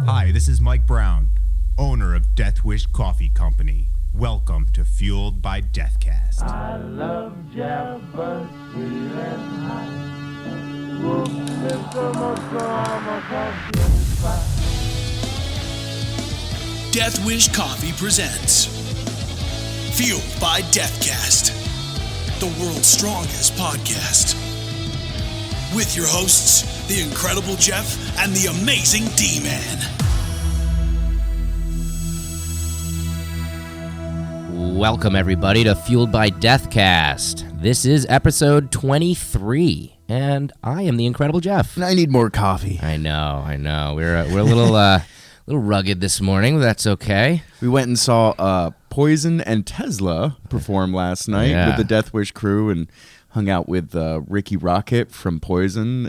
Hi, this is Mike Brown, owner of Death Wish Coffee Company. Welcome to Fueled by Deathcast. I love Jeff, but sweet and hot. Whoop, Mr. Muscle, coffee spot. Death Wish Coffee presents Fueled by Deathcast, the world's strongest podcast. With your hosts, the incredible Jeff and the amazing D-Man. Welcome, everybody, to Fueled by Deathcast. This is episode 23, and I am the incredible Jeff. I need more coffee. I know. We're a little little rugged this morning, but that's okay. We went and saw Poison and Tesla perform last night with the Death Wish crew and hung out with Ricky Rocket from Poison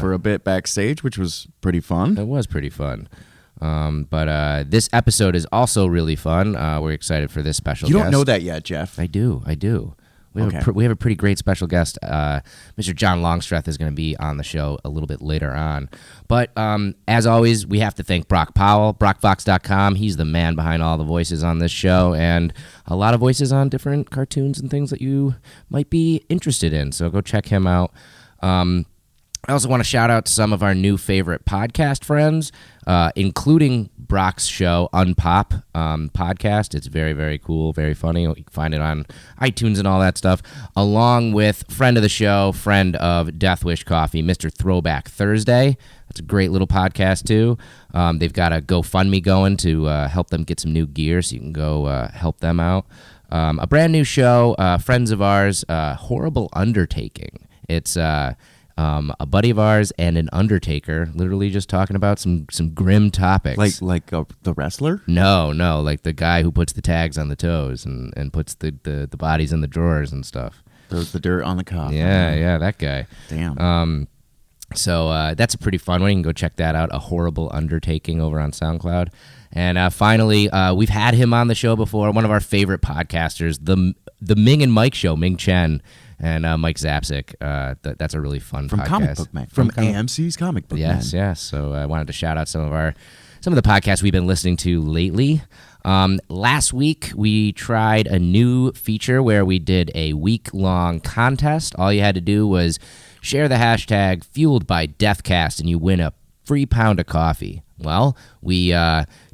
for a bit backstage, which was pretty fun. It was pretty fun. But this episode is also really fun. We're excited for this special guest. You don't know that yet, Jeff. I do. We have a pretty great special guest. Mr. John Longstreth is going to be on the show a little bit later on. But as always, we have to thank Brock Powell, BrockFox.com. He's the man behind all the voices on this show and a lot of voices on different cartoons and things that you might be interested in. So go check him out. I also want to shout out to some of our new favorite podcast friends, including Brock's show, Unpop podcast. It's very, very cool, very funny. You can find it on iTunes and all that stuff, along with friend of the show, friend of Death Wish Coffee, Mr. Throwback Thursday. That's a great little podcast, too. They've got a GoFundMe going to help them get some new gear, so you can go help them out. A brand new show, friends of ours, Horrible Undertaking. It's a buddy of ours and an undertaker, literally just talking about some grim topics. Like the wrestler? No, like the guy who puts the tags on the toes and puts the bodies in the drawers and stuff. Throws the dirt on the cop. Yeah, that guy. Damn. So that's a pretty fun one. You can go check that out, A Horrible Undertaking over on SoundCloud. And finally, we've had him on the show before, one of our favorite podcasters, the Ming and Mike Show, Ming Chen. And Mike Zapsik. That's a really fun from podcast. Comic Book Man. From AMC's Comic Book Man. Yes. So I wanted to shout out some of the podcasts we've been listening to lately. Last week, we tried a new feature where we did a week-long contest. All you had to do was share the hashtag Fueled by Deathcast, and you win a free pound of coffee. Well, we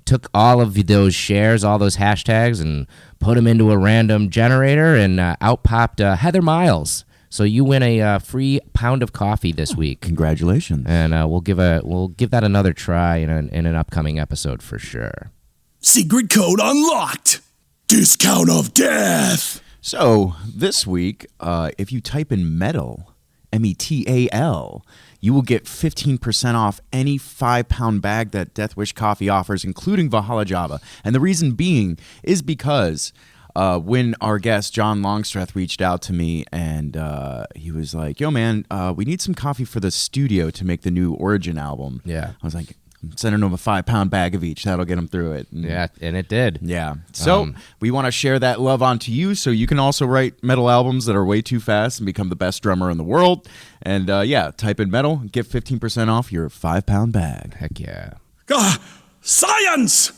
took all of those shares, all those hashtags, and put them into a random generator, and out popped Heather Miles. So you win a free pound of coffee this week. Congratulations! And we'll give that another try in an upcoming episode for sure. Secret code unlocked. Discount of death. So this week, if you type in metal, METAL, you will get 15% off any 5-pound bag that Death Wish Coffee offers, including Valhalla Java. And the reason being is because when our guest, John Longstreth, reached out to me and he was like, yo, man, we need some coffee for the studio to make the new Origin album. Yeah. I was like, I'm sending them a 5-pound bag of each. That'll get them through it. And it did. Yeah. So we want to share that love onto you so you can also write metal albums that are way too fast and become the best drummer in the world. And type in metal, get 15% off your 5-pound bag. Heck yeah. Science!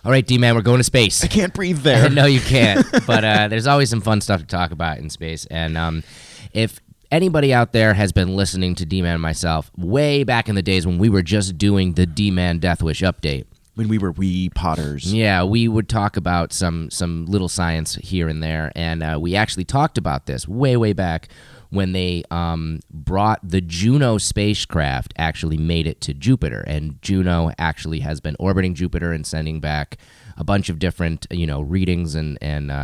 All right, D-Man, we're going to space. I can't breathe there. No, you can't. But there's always some fun stuff to talk about in space. And if anybody out there has been listening to D-Man and myself way back in the days when we were just doing the D-Man Death Wish update. When we were wee potters. Yeah, we would talk about some little science here and there. And we actually talked about this way back when they brought the Juno spacecraft, actually made it to Jupiter. And Juno actually has been orbiting Jupiter and sending back a bunch of different, readings and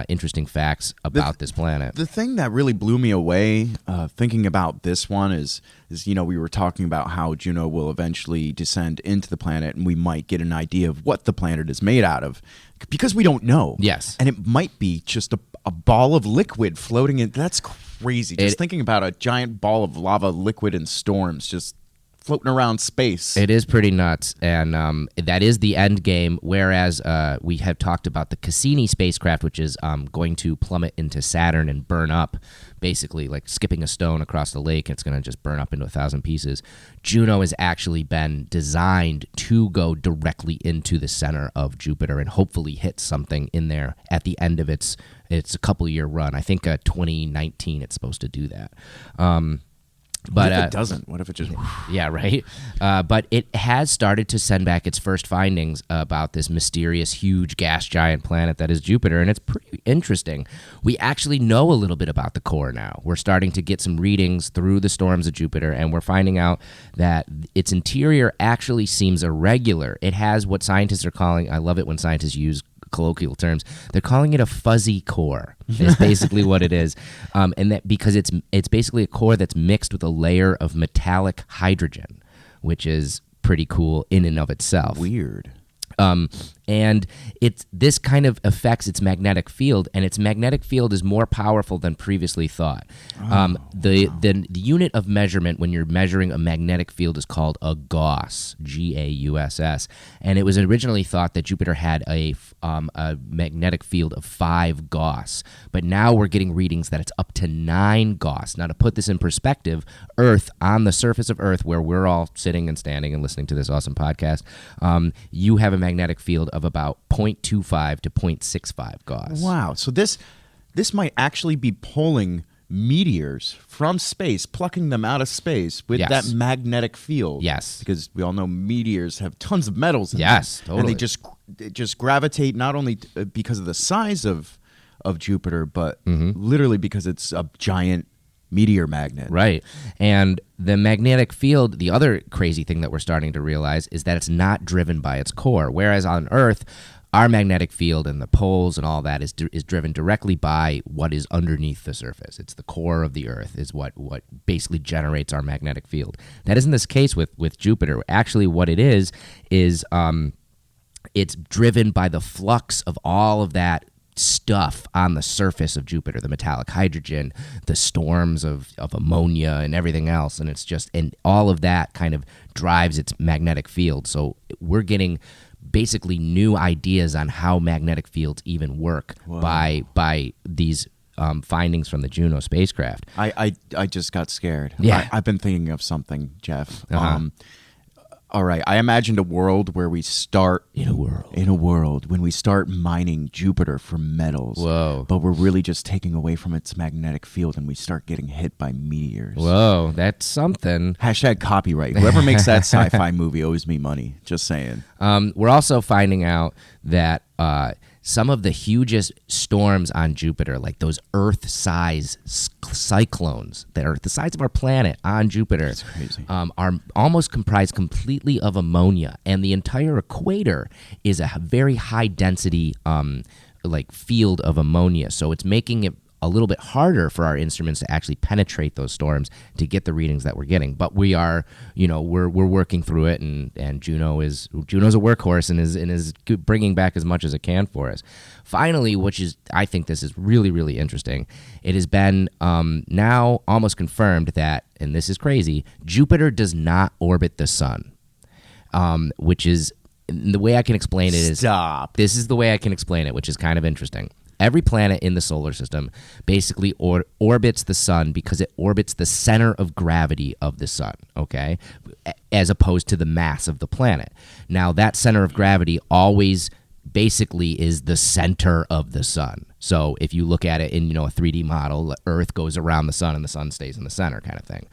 interesting facts about this planet. The thing that really blew me away thinking about this one is we were talking about how Juno will eventually descend into the planet and we might get an idea of what the planet is made out of because we don't know. Yes. And it might be just a ball of liquid floating in. That's crazy. Just thinking about a giant ball of lava liquid in storms just floating around space. It is pretty nuts, and that is the end game, whereas we have talked about the Cassini spacecraft, which is going to plummet into Saturn and burn up, basically like skipping a stone across the lake, and it's going to just burn up into 1,000 pieces. Juno has actually been designed to go directly into the center of Jupiter and hopefully hit something in there at the end of its a couple-year run. I think 2019 it's supposed to do that. What if it doesn't? What if it just... Yeah, right? But it has started to send back its first findings about this mysterious, huge gas giant planet that is Jupiter, and it's pretty interesting. We actually know a little bit about the core now. We're starting to get some readings through the storms of Jupiter, and we're finding out that its interior actually seems irregular. It has what scientists are calling... I love it when scientists use colloquial terms. They're calling it a fuzzy core. Is basically what it is, and that because it's basically a core that's mixed with a layer of metallic hydrogen, which is pretty cool in and of itself. Weird. And this kind of affects its magnetic field, and its magnetic field is more powerful than previously thought. The unit of measurement when you're measuring a magnetic field is called a Gauss, Gauss, and it was originally thought that Jupiter had a magnetic field of 5 Gauss, but now we're getting readings that it's up to 9 Gauss. Now, to put this in perspective, Earth, on the surface of Earth, where we're all sitting and standing and listening to this awesome podcast, you have a magnetic field of about 0.25 to 0.65 Gauss. Wow. So this might actually be pulling meteors from space, plucking them out of space with Yes. that magnetic field. Yes. Because we all know meteors have tons of metals in Yes, them. totally. And they just gravitate not only because of the size of Jupiter, but literally because it's a giant meteor magnet. Right. And the magnetic field, the other crazy thing that we're starting to realize is that it's not driven by its core. Whereas on Earth, our magnetic field and the poles and all that is driven directly by what is underneath the surface. It's the core of the Earth is what basically generates our magnetic field. That isn't this case with Jupiter. Actually, what it is it's driven by the flux of all of that stuff on the surface of Jupiter, the metallic hydrogen, the storms of ammonia and everything else, and all of that kind of drives its magnetic field. So we're getting basically new ideas on how magnetic fields even work by these findings from the Juno spacecraft. I just got scared. Yeah. I've been thinking of something, Jeff. Uh-huh. All right, I imagined a world where we start when we start mining Jupiter for metals. Whoa. But we're really just taking away from its magnetic field, and we start getting hit by meteors. Whoa, that's something. # copyright. Whoever makes that sci-fi movie owes me money. Just saying. We're also finding out that some of the hugest storms on Jupiter, like those Earth-size cyclones that are the size of our planet on Jupiter, That's crazy. are almost comprised completely of ammonia, and the entire equator is a very high-density field of ammonia. So it's making it a little bit harder for our instruments to actually penetrate those storms to get the readings that we're getting. But we are, we're working through it, and Juno's a workhorse and is bringing back as much as it can for us. Finally, I think this is really, really interesting. It has been now almost confirmed that, and this is crazy, Jupiter does not orbit the sun, which is, the way I can explain it is... Stop. This is the way I can explain it, which is kind of interesting. Every planet in the solar system basically orbits the sun because it orbits the center of gravity of the sun, okay, as opposed to the mass of the planet. Now, that center of gravity always basically is the center of the sun. So if you look at it in, a 3D model, Earth goes around the sun and the sun stays in the center kind of thing.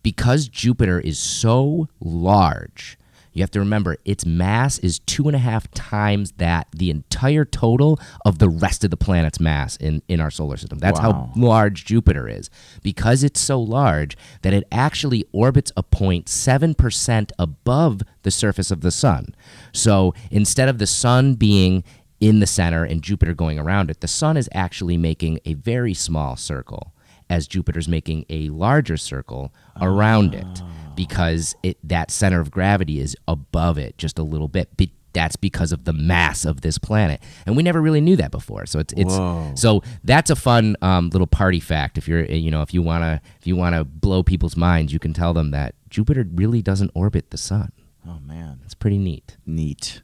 Because Jupiter is so large, you have to remember its mass is 2.5 times the entire total of the rest of the planet's mass in our solar system. That's how large Jupiter is. Because it's so large that it actually orbits a point 7% above the surface of the sun. So instead of the sun being in the center and Jupiter going around it, the sun is actually making a very small circle as Jupiter's making a larger circle around it, because that center of gravity is above it just a little bit. that's because of the mass of this planet, and we never really knew that before. So so that's a fun little party fact. If you're if you wanna blow people's minds, you can tell them that Jupiter really doesn't orbit the sun. Oh man, it's pretty neat. Neat.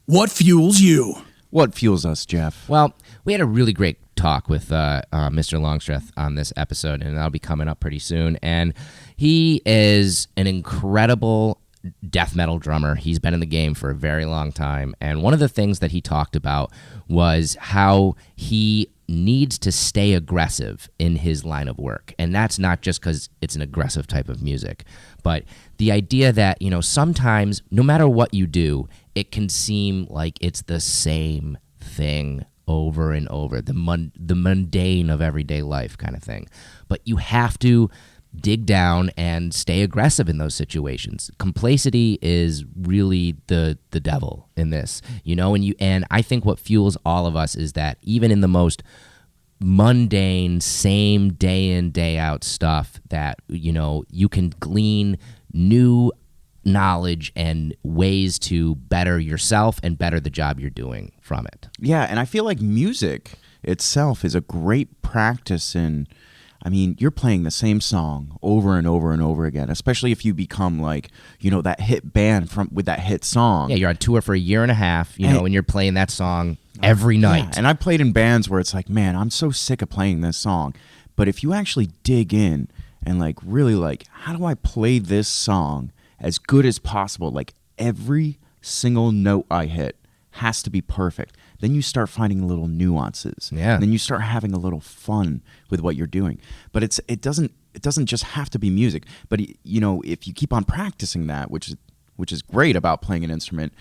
What fuels you? What fuels us, Jeff? Well, we had a really great talk with Mr. Longstreth on this episode, and that'll be coming up pretty soon. And he is an incredible death metal drummer. He's been in the game for a very long time. And one of the things that he talked about was how he needs to stay aggressive in his line of work. And that's not just because it's an aggressive type of music, but the idea that, sometimes no matter what you do, it can seem like it's the same thing over and over, the mundane of everyday life kind of thing. But you have to dig down and stay aggressive in those situations. Complacency is really the devil in this, and I think what fuels all of us is that even in the most mundane, same day in, day out stuff that, you can glean new knowledge and ways to better yourself and better the job you're doing from it. Yeah, and I feel like music itself is a great practice in, you're playing the same song over and over and over again, especially if you become like, that hit band with that hit song. Yeah, you're on tour for a year and a half, and you're playing that song every night. Yeah, and I played in bands where it's like, man, I'm so sick of playing this song. But if you actually dig in and like really like, how do I play this song as good as possible? Like every single note I hit has to be perfect. Then you start finding little nuances. Yeah. And then you start having a little fun with what you're doing. But it doesn't just have to be music. But if you keep on practicing that, which is great about playing an instrument,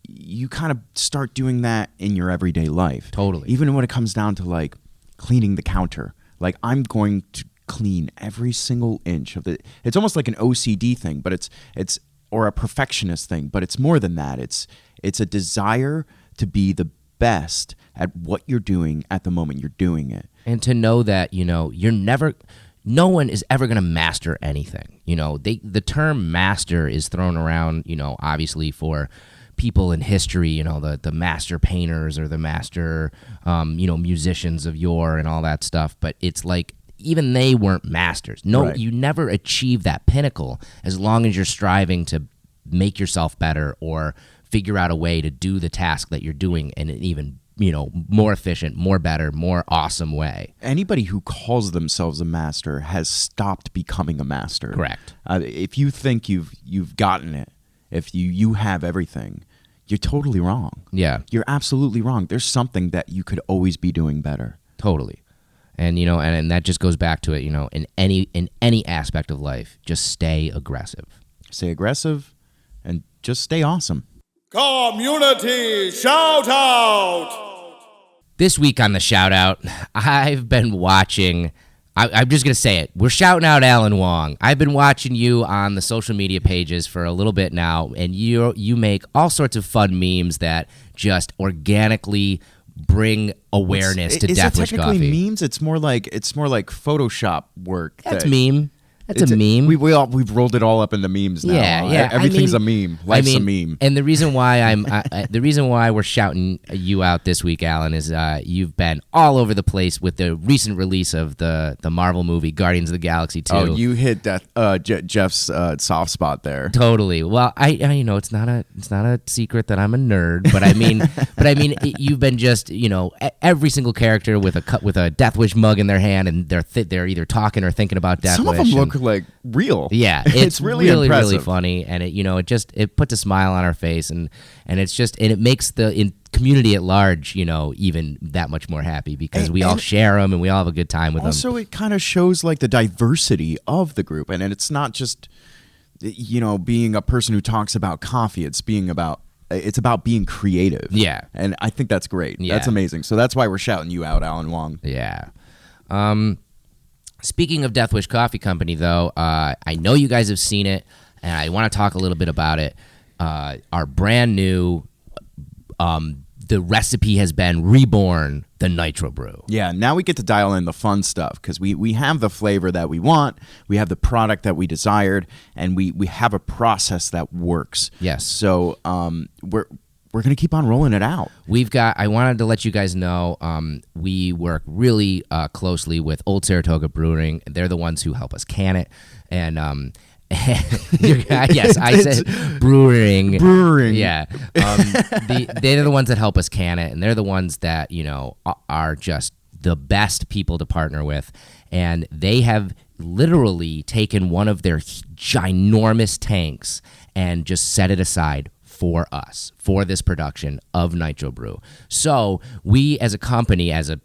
you kind of start doing that in your everyday life. Totally. Even when it comes down to like cleaning the counter. Like I'm going to clean every single inch of it. It's almost like an OCD thing, but it's or a perfectionist thing, but it's more than that. It's a desire to be the best at what you're doing at the moment you're doing it. And to know that, no one is ever going to master anything. The term master is thrown around, obviously for people in history, the master painters or the master, musicians of yore and all that stuff. But it's like, even they weren't masters. No, right. You never achieve that pinnacle as long as you're striving to make yourself better or figure out a way to do the task that you're doing in an even, more efficient, more better, more awesome way. Anybody who calls themselves a master has stopped becoming a master. Correct. If you think you've gotten it, if you have everything, you're totally wrong. Yeah. You're absolutely wrong. There's something that you could always be doing better. Totally. And and that just goes back to it, in any aspect of life, just stay aggressive. Stay aggressive and just stay awesome. Community shout out. This week on the shout out, I've been watching, I'm just going to say it. We're shouting out Alan Wong. I've been watching you on the social media pages for a little bit now, and you make all sorts of fun memes that just organically bring awareness to Deathwish Coffee. Is it technically memes? It's more like Photoshop work. That's meme. That's a meme. We've rolled it all up into memes now. Yeah. Everything's a meme. Life's a meme. And the reason why we're shouting you out this week, Alan, is you've been all over the place with the recent release of the Marvel movie Guardians of the Galaxy 2. Oh, you hit that Jeff's soft spot there. Totally. Well, I it's not a secret that I'm a nerd, but I mean, you've been just every single character with a Deathwish mug in their hand, and they're either talking or thinking about Deathwish. Some of them look like real. Yeah, it's really impressive. Really funny, and it puts a smile on our face, and it makes the community at large, even that much more happy because we all share them and we all have a good time with them. Also, it kind of shows like the diversity of the group, and it's not just being a person who talks about coffee. It's about being creative. Yeah, and I think that's great. Yeah. That's amazing. So that's why we're shouting you out, Alan Wong. Yeah. Speaking of Deathwish Coffee Company, though, I know you guys have seen it, and I want to talk a little bit about it. Our brand new, the recipe has been reborn, the Nitro Brew. Yeah, now we get to dial in the fun stuff because we have the flavor that we want, we have the product that we desired, and we have a process that works. Yes. So we're we're going to keep on rolling it out. I wanted to let you guys know, we work really closely with Old Saratoga Brewing. They're the ones who help us can it. And yes, I said brewing. Yeah. They're the ones that help us can it, and they're the ones that, are just the best people to partner with. And they have literally taken one of their ginormous tanks and just set it aside for us, for this production of Nitro Brew. So we as a company, as a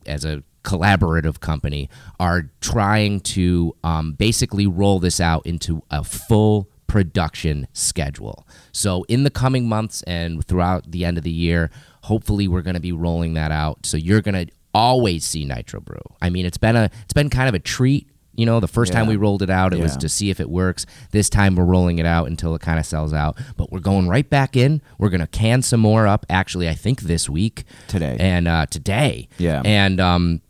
collaborative company, are trying to basically roll this out into a full production schedule. So in the coming months and throughout the end of the year, hopefully we're going to be rolling that out. So you're going to always see Nitro Brew. I mean, it's been kind of a treat. The first time we rolled it out, it was to see if it works. This time we're rolling it out until it kind of sells out. But we're going right back in. We're going to can some more up, actually, I think this week. Today. And today. Yeah. And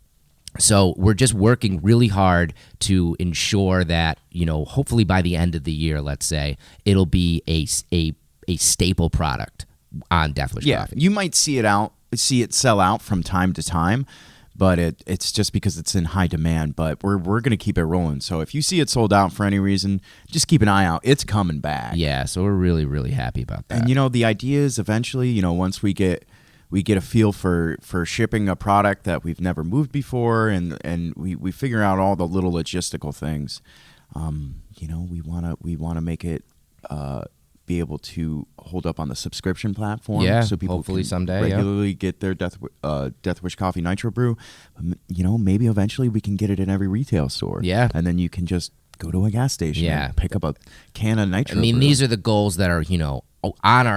so we're just working really hard to ensure that, hopefully by the end of the year, let's say, it'll be a staple product on Death Wish Coffee. You might see it sell out from time to time, but it's just because it's in high demand. But we're going to keep it rolling. So if you see it sold out for any reason, just keep an eye out. It's coming back. Yeah, so we're really, really happy about that. And, the idea is eventually, once we get a feel for shipping a product that we've never moved before, and we figure out all the little logistical things, we want to make it be able to hold up on the subscription platform, so people hopefully can someday regularly get their Death Wish Coffee Nitro Brew. Maybe eventually we can get it in every retail store. Yeah, and then you can just go to a gas station and pick up a can of Nitro. I mean, Brew. These are the goals that are on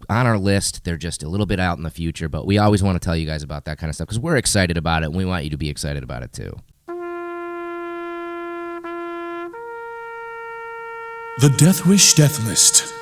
our list. They're just a little bit out in the future, but we always want to tell you guys about that kind of stuff because we're excited about it, and we want you to be excited about it too. The Death Wish Death List.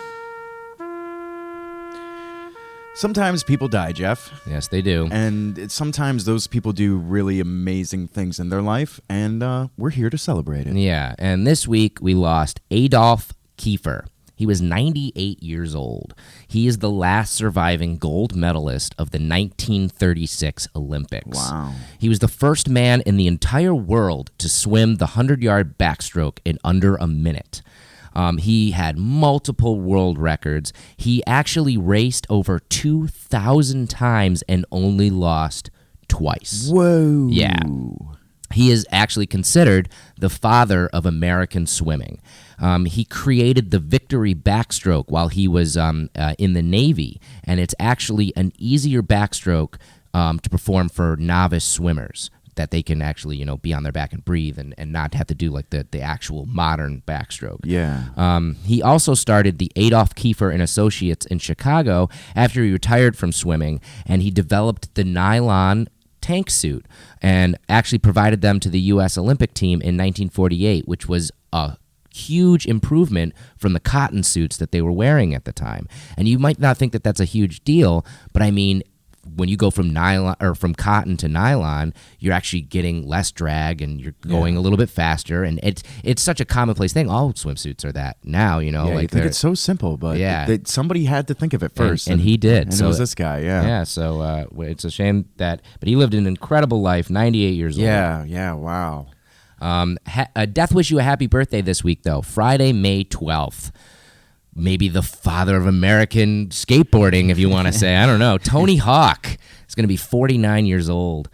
Sometimes people die, Jeff. Yes, they do. And sometimes those people do really amazing things in their life, and we're here to celebrate it. Yeah, and this week we lost Adolf Kiefer. He was 98 years old. He is the last surviving gold medalist of the 1936 Olympics. Wow. He was the first man in the entire world to swim the 100-yard backstroke in under a minute. He had multiple world records. He actually raced over 2,000 times and only lost twice. Whoa. Yeah. He is actually considered the father of American swimming. He created the victory backstroke while he was in the Navy, and it's actually an easier backstroke to perform for novice swimmers, that they can actually, be on their back and breathe and not have to do like the actual modern backstroke. Yeah. He also started the Adolf Kiefer and Associates in Chicago after he retired from swimming, and he developed the nylon tank suit and actually provided them to the U.S. Olympic team in 1948, which was a huge improvement from the cotton suits that they were wearing at the time. And you might not think that that's a huge deal, but I mean, when you go from nylon or from cotton to nylon, you're actually getting less drag and you're going a little bit faster. And it's such a commonplace thing. All swimsuits are that now, Yeah, like you think it's so simple, but somebody had to think of it first. And he did. And so, it was this guy, Yeah, so it's a shame that, but he lived an incredible life, 98 years old. Yeah, wow. Death wish you a happy birthday this week, though. Friday, May 12th. Maybe the father of American skateboarding, if you want to say. I don't know. Tony Hawk is going to be 49 years old.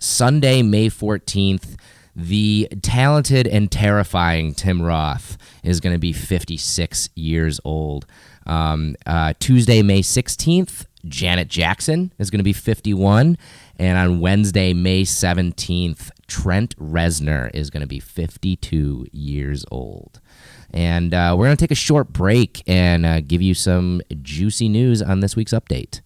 Sunday, May 14th, the talented and terrifying Tim Roth is going to be 56 years old. Tuesday, May 16th, Janet Jackson is going to be 51. And on Wednesday, May 17th, Trent Reznor is going to be 52 years old. And we're going to take a short break and give you some juicy news on this week's update.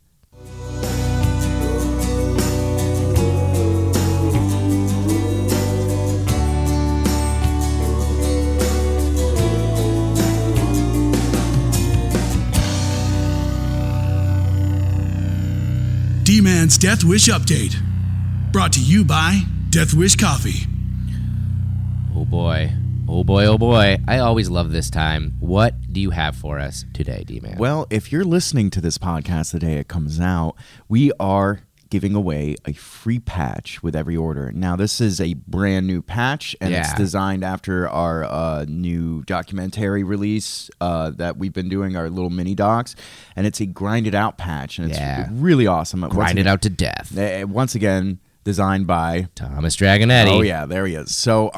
D-Man's Death Wish Update. Brought to you by Death Wish Coffee. Oh boy. Oh boy, oh boy. I always love this time. What do you have for us today, D-Man? Well, if you're listening to this podcast the day it comes out, we are giving away a free patch with every order. Now, this is a brand new patch, and it's designed after our new documentary release that we've been doing, our little mini docs, and it's a grinded out patch, and it's really awesome. Grinded out to death. Once again, designed by Thomas Dragonetti. Oh, yeah, there he is. So,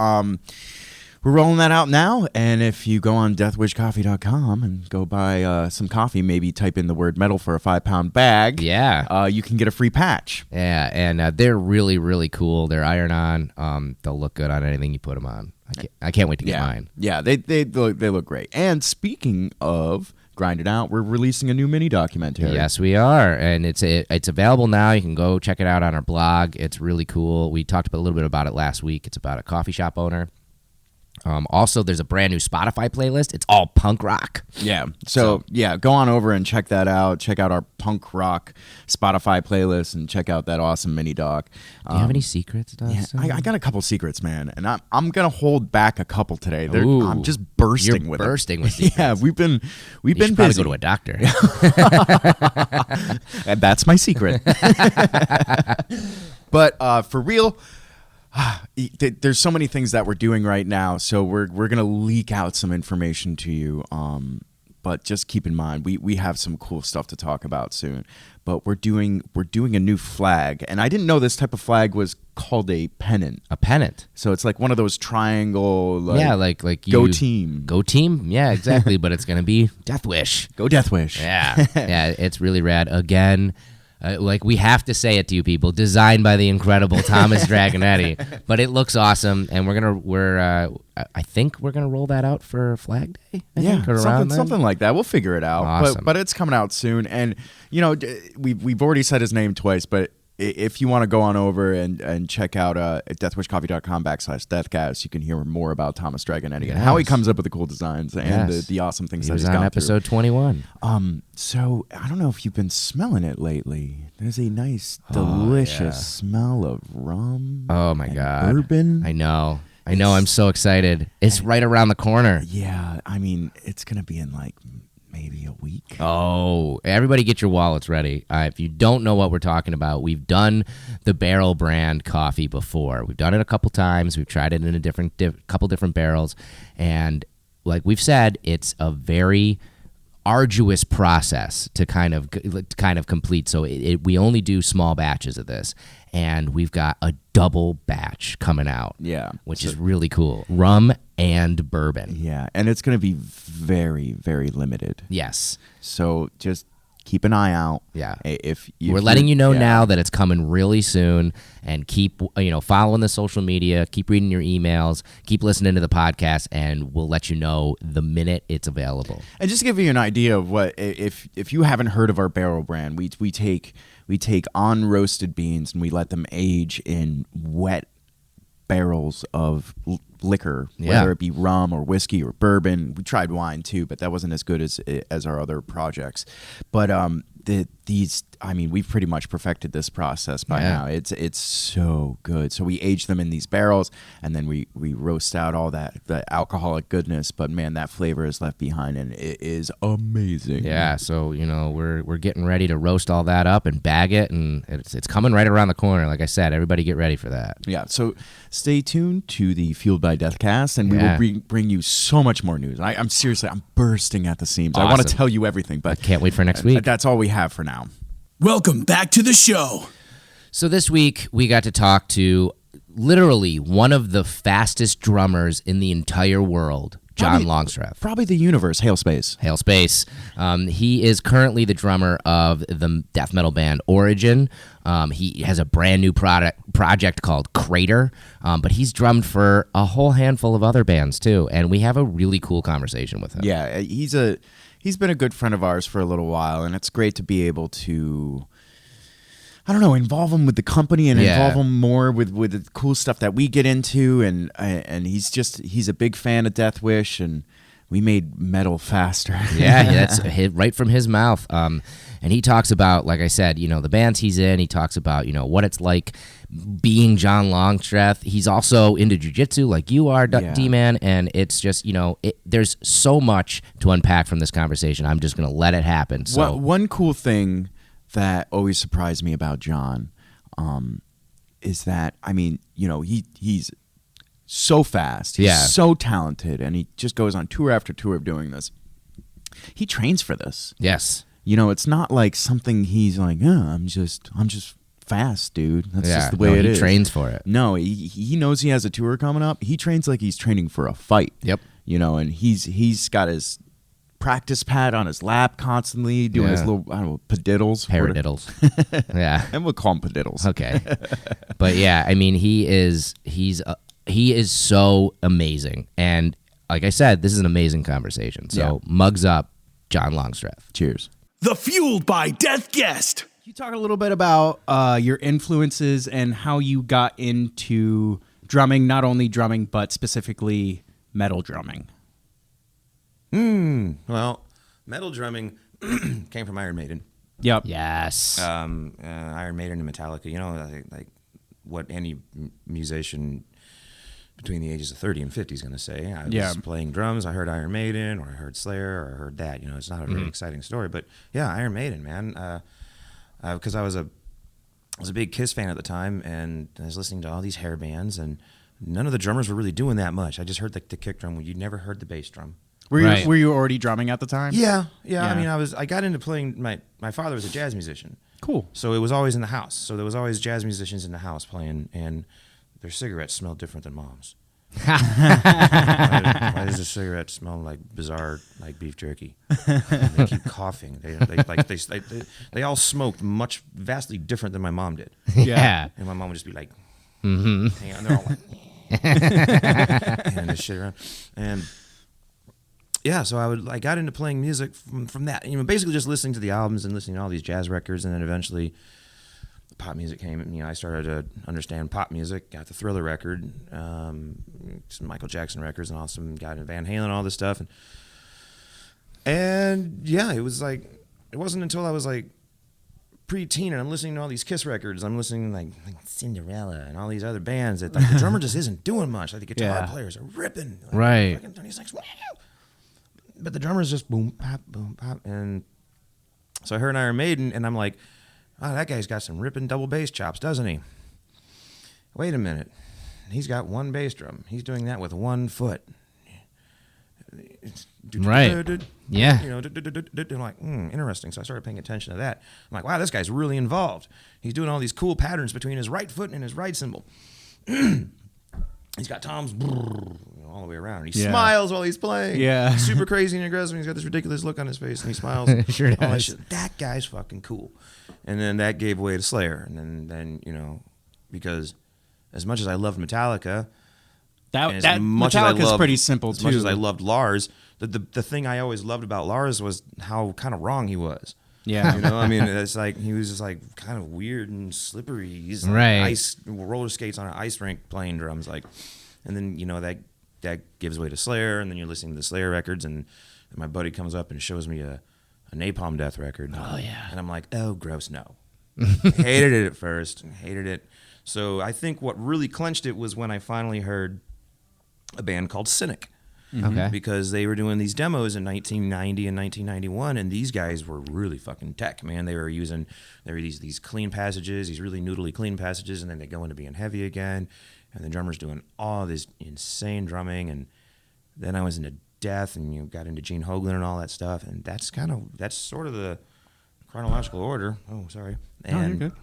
we're rolling that out now, and if you go on deathwishcoffee.com and go buy some coffee, maybe type in the word metal for a 5-pound bag, you can get a free patch. Yeah, and they're really, really cool. They're iron-on. They'll look good on anything you put them on. I can't wait to get mine. Yeah, they look great. And speaking of grinded out, we're releasing a new mini documentary. Yes, we are, and it's available now. You can go check it out on our blog. It's really cool. We talked a little bit about it last week. It's about a coffee shop owner. Also, there's a brand new Spotify playlist. It's all punk rock. Yeah. So, go on over and check that out. Check out our punk rock Spotify playlist and check out that awesome mini doc. Do you have any secrets, Dustin? I got a couple secrets, man, and I'm gonna hold back a couple today. I'm just bursting You're with bursting it. with secrets. Yeah, we've been you should busy. Probably go to a doctor. And that's my secret. But for real. There's so many things that we're doing right now, so we're gonna leak out some information to you. But just keep in mind, we have some cool stuff to talk about soon. But we're doing a new flag, and I didn't know this type of flag was called a pennant. A pennant. So it's like one of those triangle. Like go team. Go team. Yeah, exactly. But it's gonna be Death Wish. Go Death Wish. Yeah, yeah. It's really rad. Again. We have to say it to you people. Designed by the incredible Thomas Dragonetti, but it looks awesome, and I think we're gonna roll that out for Flag Day. Something like that. We'll figure it out. Awesome. But it's coming out soon, and we've already said his name twice, but if you want to go on over and check out deathwishcoffee.com/deathcast, you can hear more about Thomas Dragonetti and how he comes up with the cool designs and the awesome things that he's gone through. He was on episode 21. So I don't know if you've been smelling it lately. There's a nice, delicious smell of rum. Oh my God. Bourbon. I know. I'm so excited. It's right around the corner. Yeah. I mean, it's going to be in maybe a week. Oh, everybody get your wallets ready. If you don't know what we're talking about, we've done the barrel brand coffee before. We've done it a couple times. We've tried it in a couple different barrels. And like we've said, it's a very arduous process to kind of complete. So we only do small batches of this. And we've got a double batch coming out. Yeah. Which is really cool. Rum and bourbon. Yeah. And it's going to be very, very limited. Yes. So just keep an eye out. Yeah. We're letting you know now that it's coming really soon, and keep following the social media, keep reading your emails, keep listening to the podcast, and we'll let you know the minute it's available. And just to give you an idea of what, if you haven't heard of our barrel brand, we take on-roasted beans and we let them age in wet barrels of liquor, whether it be rum or whiskey or bourbon. We tried wine too, but that wasn't as good as our other projects. But we've pretty much perfected this process by now. It's so good. So we age them in these barrels, and then we roast out all the alcoholic goodness. But man, that flavor is left behind, and it is amazing. Yeah. So we're getting ready to roast all that up and bag it, and it's coming right around the corner. Like I said, everybody get ready for that. Yeah. So stay tuned to the Fueled by Deathcast, and we will bring you so much more news. I'm seriously, I'm bursting at the seams. Awesome. I want to tell you everything, but I can't wait for next week. That's all we have for now. Welcome back to the show. So this week we got to talk to literally one of the fastest drummers in the entire world, John Longstreth. Probably the universe. Hail Space. Hail Space. He is currently the drummer of the death metal band Origin. He has a brand new project called Crator, but he's drummed for a whole handful of other bands too, and we have a really cool conversation with him. Yeah, he's been a good friend of ours for a little while, and it's great to be able to, involve him with the company and involve him more with the cool stuff that we get into, and he's a big fan of Death Wish, and we made metal faster. Yeah, that's right from his mouth. And he talks about, like I said, the bands he's in. He talks about, what it's like being John Longstreth. He's also into jiu-jitsu like you are, D-Man. And it's just, there's so much to unpack from this conversation. I'm just going to let it happen. So one cool thing that always surprised me about John is that, he's so fast. He's so talented, and he just goes on tour after tour of doing this. He trains for this. Yes. It's not like something he's like, I'm just fast, dude. That's just the way it is. He trains for it. No, he knows he has a tour coming up. He trains like he's training for a fight. Yep. And he's got his practice pad on his lap constantly, doing his little, padiddles. Paradiddles. Yeah. And we'll call him padiddles. Okay. But yeah, he is so amazing. And like I said, this is an amazing conversation. So mugs up, John Longstreth. Cheers. The Fueled by Death guest. Can you talk a little bit about your influences and how you got into drumming, not only drumming, but specifically metal drumming? Well, metal drumming came from Iron Maiden. Yep. Yes. Iron Maiden and Metallica, like what any musician between the ages of 30 and 50 is going to say. I was playing drums, I heard Iron Maiden, or I heard Slayer, or I heard that. It's not a very exciting story, but yeah, Iron Maiden, man. Because I was a big Kiss fan at the time, and I was listening to all these hair bands, and none of the drummers were really doing that much. I just heard the kick drum. You never heard the bass drum. Were you already drumming at the time? Yeah. I got into playing. My father was a jazz musician. Cool. So it was always in the house. So there was always jazz musicians in the house playing, and their cigarettes smelled different than Mom's. Why does a cigarette smell like bizarre, like beef jerky? They keep coughing. They all smoked vastly different than my mom did. Yeah. And my mom would just be like, hang on, they're all like, and this shit around. And yeah, so I got into playing music from that. Basically just listening to the albums and listening to all these jazz records, and then eventually pop music came. I started to understand pop music. Got the Thriller record, some Michael Jackson records, and also got into Van Halen, all this stuff. And yeah, it wasn't until I was like pre-teen and I'm listening to all these Kiss records. I'm listening to like Cinderella and all these other bands that the drummer just isn't doing much. Like the guitar players are ripping. Right. Wow. But the drummer's just boom, pop. And so I heard Iron Maiden, and I'm like, oh, that guy's got some ripping double bass chops, doesn't he? Wait a minute. He's got one bass drum. He's doing that with one foot. Right. Yeah. I'm like, interesting. So I started paying attention to that. I'm like, wow, this guy's really involved. He's doing all these cool patterns between his right foot and his right cymbal. He's got toms all the way around. He smiles while he's playing. Yeah. He's super crazy and aggressive. He's got this ridiculous look on his face, and he smiles. Sure all that does. shit. That guy's fucking cool. And then that gave way to Slayer. And then because as much as I loved Metallica, Metallica's pretty simple too. As much as I loved Lars, the thing I always loved about Lars was how kind of wrong he was. Yeah. It's like he was just like kind of weird and slippery. He's like Right. roller skates on an ice rink playing drums, and then that gives way to Slayer, and then you're listening to the Slayer records, and my buddy comes up and shows me a Napalm Death record. Oh yeah. And I'm like, oh gross, no. Hated it at first, hated it. So I think what really clenched it was when I finally heard a band called Cynic. Okay. Because they were doing these demos in 1990 and 1991, and these guys were really fucking tech, man. They were these clean passages, these really noodly clean passages, and then they go into being heavy again, and the drummer's doing all this insane drumming, and then I was into Death, and got into Gene Hoglan and all that stuff, and that's sort of the chronological order. Oh, sorry. And you're good.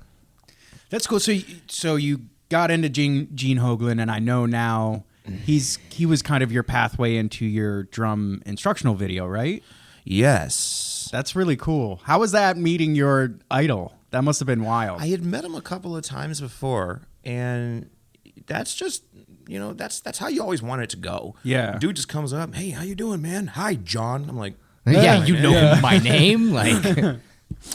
That's cool. So you got into Gene Hoglan, and I know now he was kind of your pathway into your drum instructional video, right? Yes. That's really cool. How was that meeting your idol? That must have been wild. I had met him a couple of times before, and that's just, that's how you always want it to go. Yeah. Dude just comes up, hey, how you doing, man? Hi, John. I'm like, Yeah, you know my name? Like, and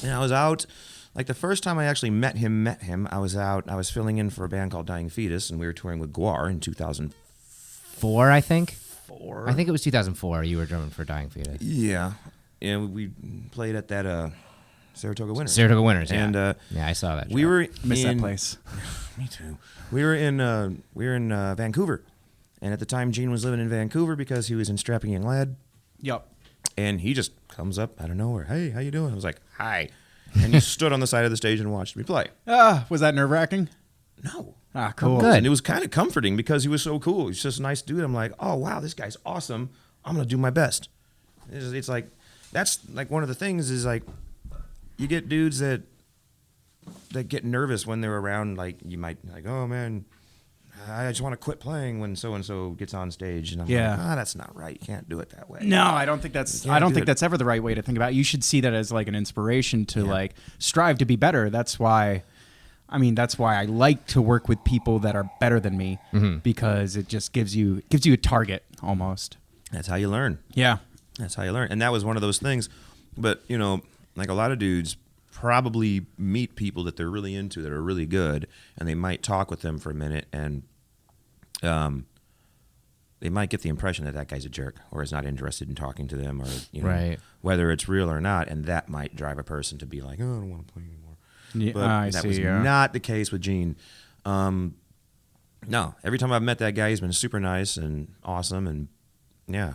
I was out, like the first time I actually met him, I was filling in for a band called Dying Fetus, and we were touring with Guar in 2004, 4, I think. 2004. I think it was 2004. You were drumming for Dying Fetus. Yeah. And we played at that Saratoga Winners. Saratoga Winners, yeah. And yeah, I saw that. we show. were Miss that in place. Me too. We were in Vancouver, and at the time Gene was living in Vancouver because he was in Strapping Young Lad, Yep. and he just comes up out of nowhere. Hey, how you doing? I was like, hi, and he stood on the side of the stage and watched me play. Was that nerve-wracking? No. Ah, cool. good. And it was kind of comforting because he was so cool. He's just a nice dude. I'm like, oh wow, this guy's awesome. I'm gonna do my best. It's like that's like one of the things is like you get dudes that get nervous when they're around. Like you might like, oh man, I just want to quit playing when so and so gets on stage, and I'm like, that's not right. You can't do it that way. No, I don't think that's. I don't think that's ever the right way to think about it. You should see that as like an inspiration to like strive to be better. That's why. I mean, that's why I like to work with people that are better than me because it just gives you a target almost. That's how you learn. Yeah. That's how you learn. And that was one of those things. But, you know, like a lot of dudes probably meet people that they're really into that are really good, and they might talk with them for a minute, and they might get the impression that that guy's a jerk or is not interested in talking to them, or, you know, whether it's real or not, and that might drive a person to be like, oh, I don't want to play anymore. Yeah, But that was not the case with Gene. No, every time I've met that guy, he's been super nice and awesome, and yeah.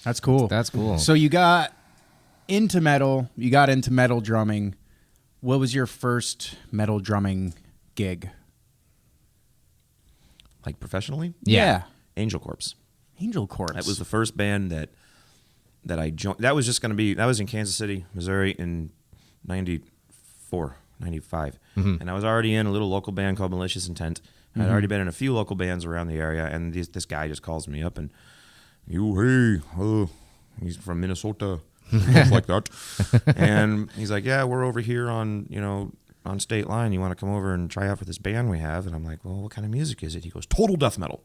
That's cool. That's cool. So you got into metal. You got into metal drumming. What was your first metal drumming gig? Like professionally? Yeah. Angel Corpse. Angel Corpse. That was the first band that I joined. That was just going to be, that was in Kansas City, Missouri in 94, 95. And I was already in a little local band called Malicious Intent. I'd already been in a few local bands around the area, and this guy just calls me up and, he's from Minnesota, stuff like that. And he's like, yeah, we're over here on State Line. You want to come over and try out for this band we have? And I'm like, well, what kind of music is it? He goes, total death metal.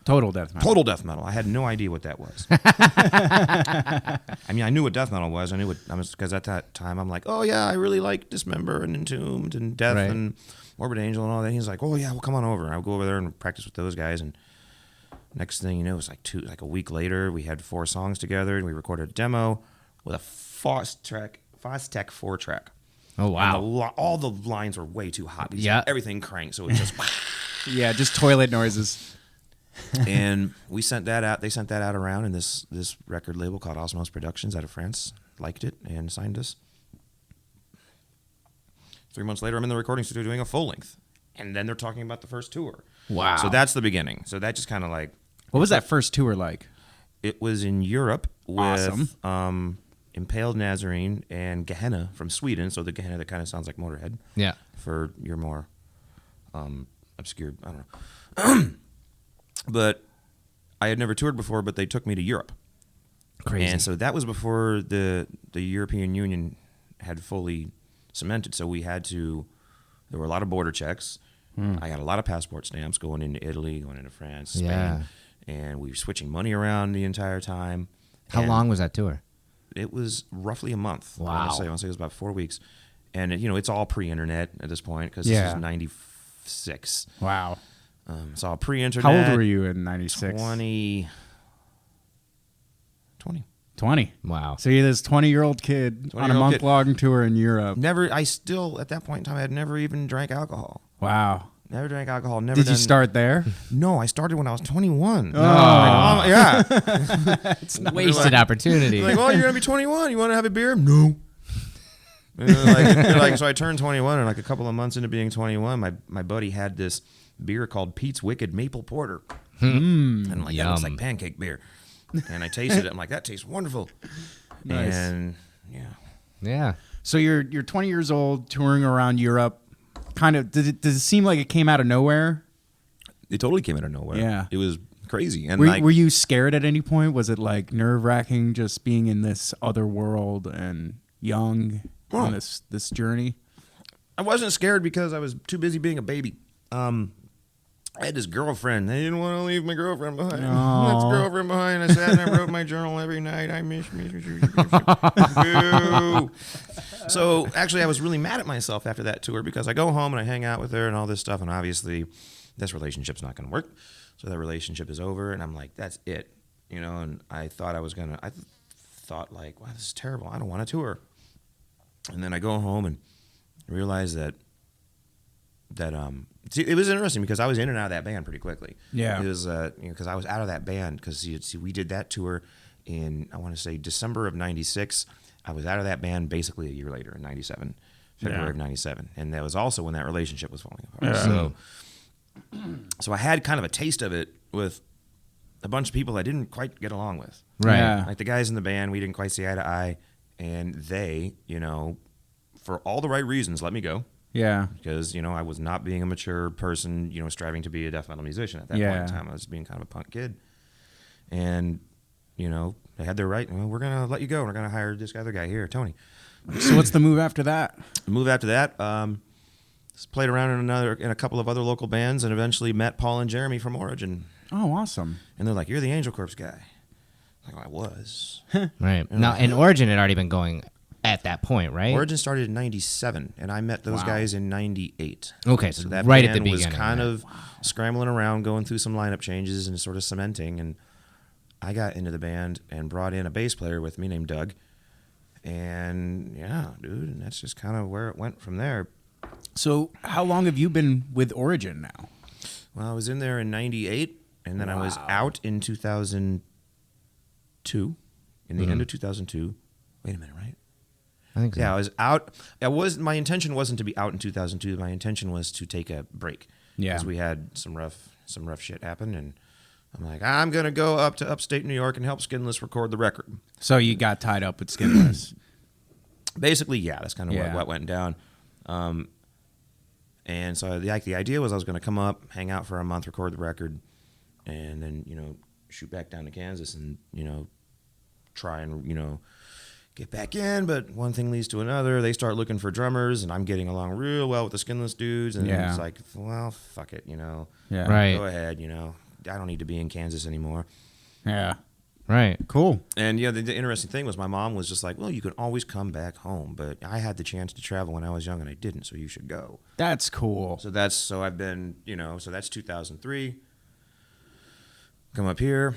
Total death metal. Total death metal. I had no idea what that was. I mean, I knew what death metal was. I knew what, because at that time I'm like, oh yeah, I really like Dismember and Entombed and Death and Morbid Angel and all that. He's like, oh yeah, well come on over. I'll go over there and practice with those guys. And next thing you know, it was like a week later, we had 4 songs together, and we recorded a demo with a Fostech 4-track. Oh wow! And all the lines were way too hot. Everything cranked, so it was just just toilet noises. And we sent that out. They sent that out around, and this record label called Osmos Productions out of France liked it and signed us. 3 months later, I'm in the recording studio doing a full length, and then they're talking about the first tour. Wow! So that's the beginning. So that just kind of like. What was that first tour like? It was in Europe with Impaled Nazarene and Gehenna from Sweden. So the Gehenna that kind of sounds like Motorhead. Yeah. For your more obscure, I don't know. But I had never toured before, but they took me to Europe. Crazy. And so that was before the European Union had fully cemented. So there were a lot of border checks. I got a lot of passport stamps going into Italy, going into France, Spain. And we were switching money around the entire time. How long was that tour? It was roughly a month. Wow. I want to say it was about 4 weeks. And, it's all pre-internet at this point because this is 96. Wow. It's all pre-internet. How old were you in 96? 20. 20. Wow. So you're this 20-year-old kid on a month-long tour in Europe. At that point in time, I had never even drank alcohol. Wow. Never drank alcohol. Never. Did you start there? No, I started when I was 21. Oh. Yeah. It's not Wasted opportunity. Like, oh, you're going to be 21. You want to have a beer? No. So I turned 21, and like a couple of months into being 21, my buddy had this beer called Pete's Wicked Maple Porter. And I'm like, that looks like pancake beer. And I tasted it. I'm like, that tastes wonderful. Nice. And Yeah. So you're 20 years old, touring around Europe. Kind of, does it seem like it came out of nowhere? It totally came out of nowhere. Yeah. It was crazy. And were you scared at any point? Was it like nerve-wracking just being in this other world and young on this journey? I wasn't scared because I was too busy being a baby. I had this girlfriend. I didn't want to leave my girlfriend behind. Left the girlfriend behind. I sat and I wrote my journal every night. I miss you. Boo. So actually, I was really mad at myself after that tour because I go home and I hang out with her and all this stuff, and obviously, this relationship's not going to work. So that relationship is over, and I'm like, that's it, you know. And I thought I thought like, wow, this is terrible. I don't want to tour. And then I go home and realize that see, it was interesting because I was in and out of that band pretty quickly. Yeah. It was because I was out of that band because we did that tour in, I want to say, December of '96. I was out of that band basically a year later in '97, February of '97, and that was also when that relationship was falling apart. Yeah. So I had kind of a taste of it with a bunch of people I didn't quite get along with. Right. Yeah. Like the guys in the band, we didn't quite see eye to eye, and they, you know, for all the right reasons, let me go. Yeah. Because, you know, I was not being a mature person, you know, striving to be a death metal musician at that point in time. I was being kind of a punk kid. And, you know, they had their right. Well, we're going to let you go. We're going to hire this other guy here, Tony. So what's the move after that? The move after that, played around in a couple of other local bands and eventually met Paul and Jeremy from Origin. Oh, awesome. And they're like, you're the Angel Corpse guy. I'm like, I was. Right. Now, and Origin had already been going at that point, right? Origin started in '97, and I met those guys in '98. Okay, so that right band at the beginning. was kind of scrambling around, going through some lineup changes and sort of cementing. And I got into the band and brought in a bass player with me named Doug. And yeah, dude, and that's just kind of where it went from there. So how long have you been with Origin now? Well, I was in there in '98, and then I was out in 2002. In the end of 2002. Wait a minute, right? I think so. Yeah, I was out. My intention wasn't to be out in 2002. My intention was to take a break. Yeah. Because we had some rough shit happen, and I'm like, I'm gonna go up to upstate New York and help Skinless record the record. So you got tied up with Skinless. Basically, yeah, that's kind of what went down. And so the idea was I was gonna come up, hang out for a month, record the record, and then, you know, shoot back down to Kansas and, you know, try and, you know, get back in, but one thing leads to another. They start looking for drummers, and I'm getting along real well with the Skinless dudes, and it's like, well, fuck it, you know. Yeah. Right. Go ahead, you know. I don't need to be in Kansas anymore. Yeah. Right. Cool. And, yeah, the interesting thing was my mom was just like, well, you can always come back home, but I had the chance to travel when I was young, and I didn't, so you should go. That's cool. So I've been, you know, so that's 2003. Come up here,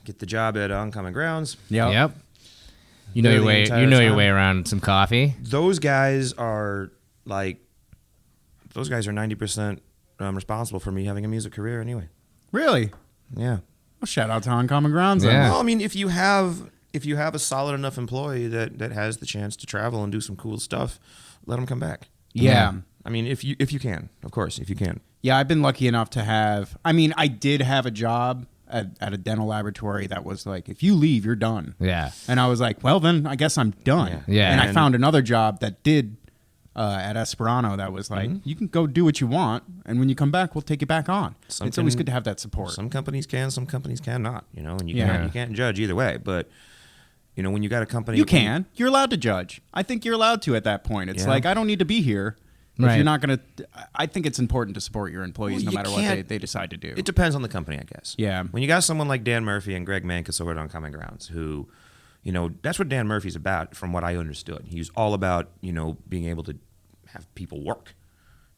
get the job at Uncommon Grounds. Yep. You know your way. You know your way around some coffee. Those guys are 90% responsible for me having a music career anyway. Really? Yeah. Well, shout out to Uncommon Grounds. Yeah. Well, I mean, if you have a solid enough employee that has the chance to travel and do some cool stuff, let them come back. Yeah. I mean, if you can, of course, if you can. Yeah, I've been lucky enough to have. I mean, I did have a job at a dental laboratory that was like, if you leave, you're done. Yeah. And I was like, well, then I guess I'm done. Yeah. And I found another job that did at Esperano that was like, you can go do what you want, and when you come back, we'll take you back on. It's always good to have that support. Some companies can, some companies cannot. You know, and you Yeah. can't judge either way. But you know, when you got a company, You can. You're allowed to judge. I think you're allowed to at that point. It's Yeah. like, I don't need to be here. If Right. you're not going to, I think it's important to support your employees Well, no you matter what can't- they decide to do. It depends on the company, I guess. Yeah. When you got someone like Dan Murphy and Greg Mankiss over at Uncommon Grounds, who, you know, that's what Dan Murphy's about, from what I understood. He's all about, you know, being able to have people work.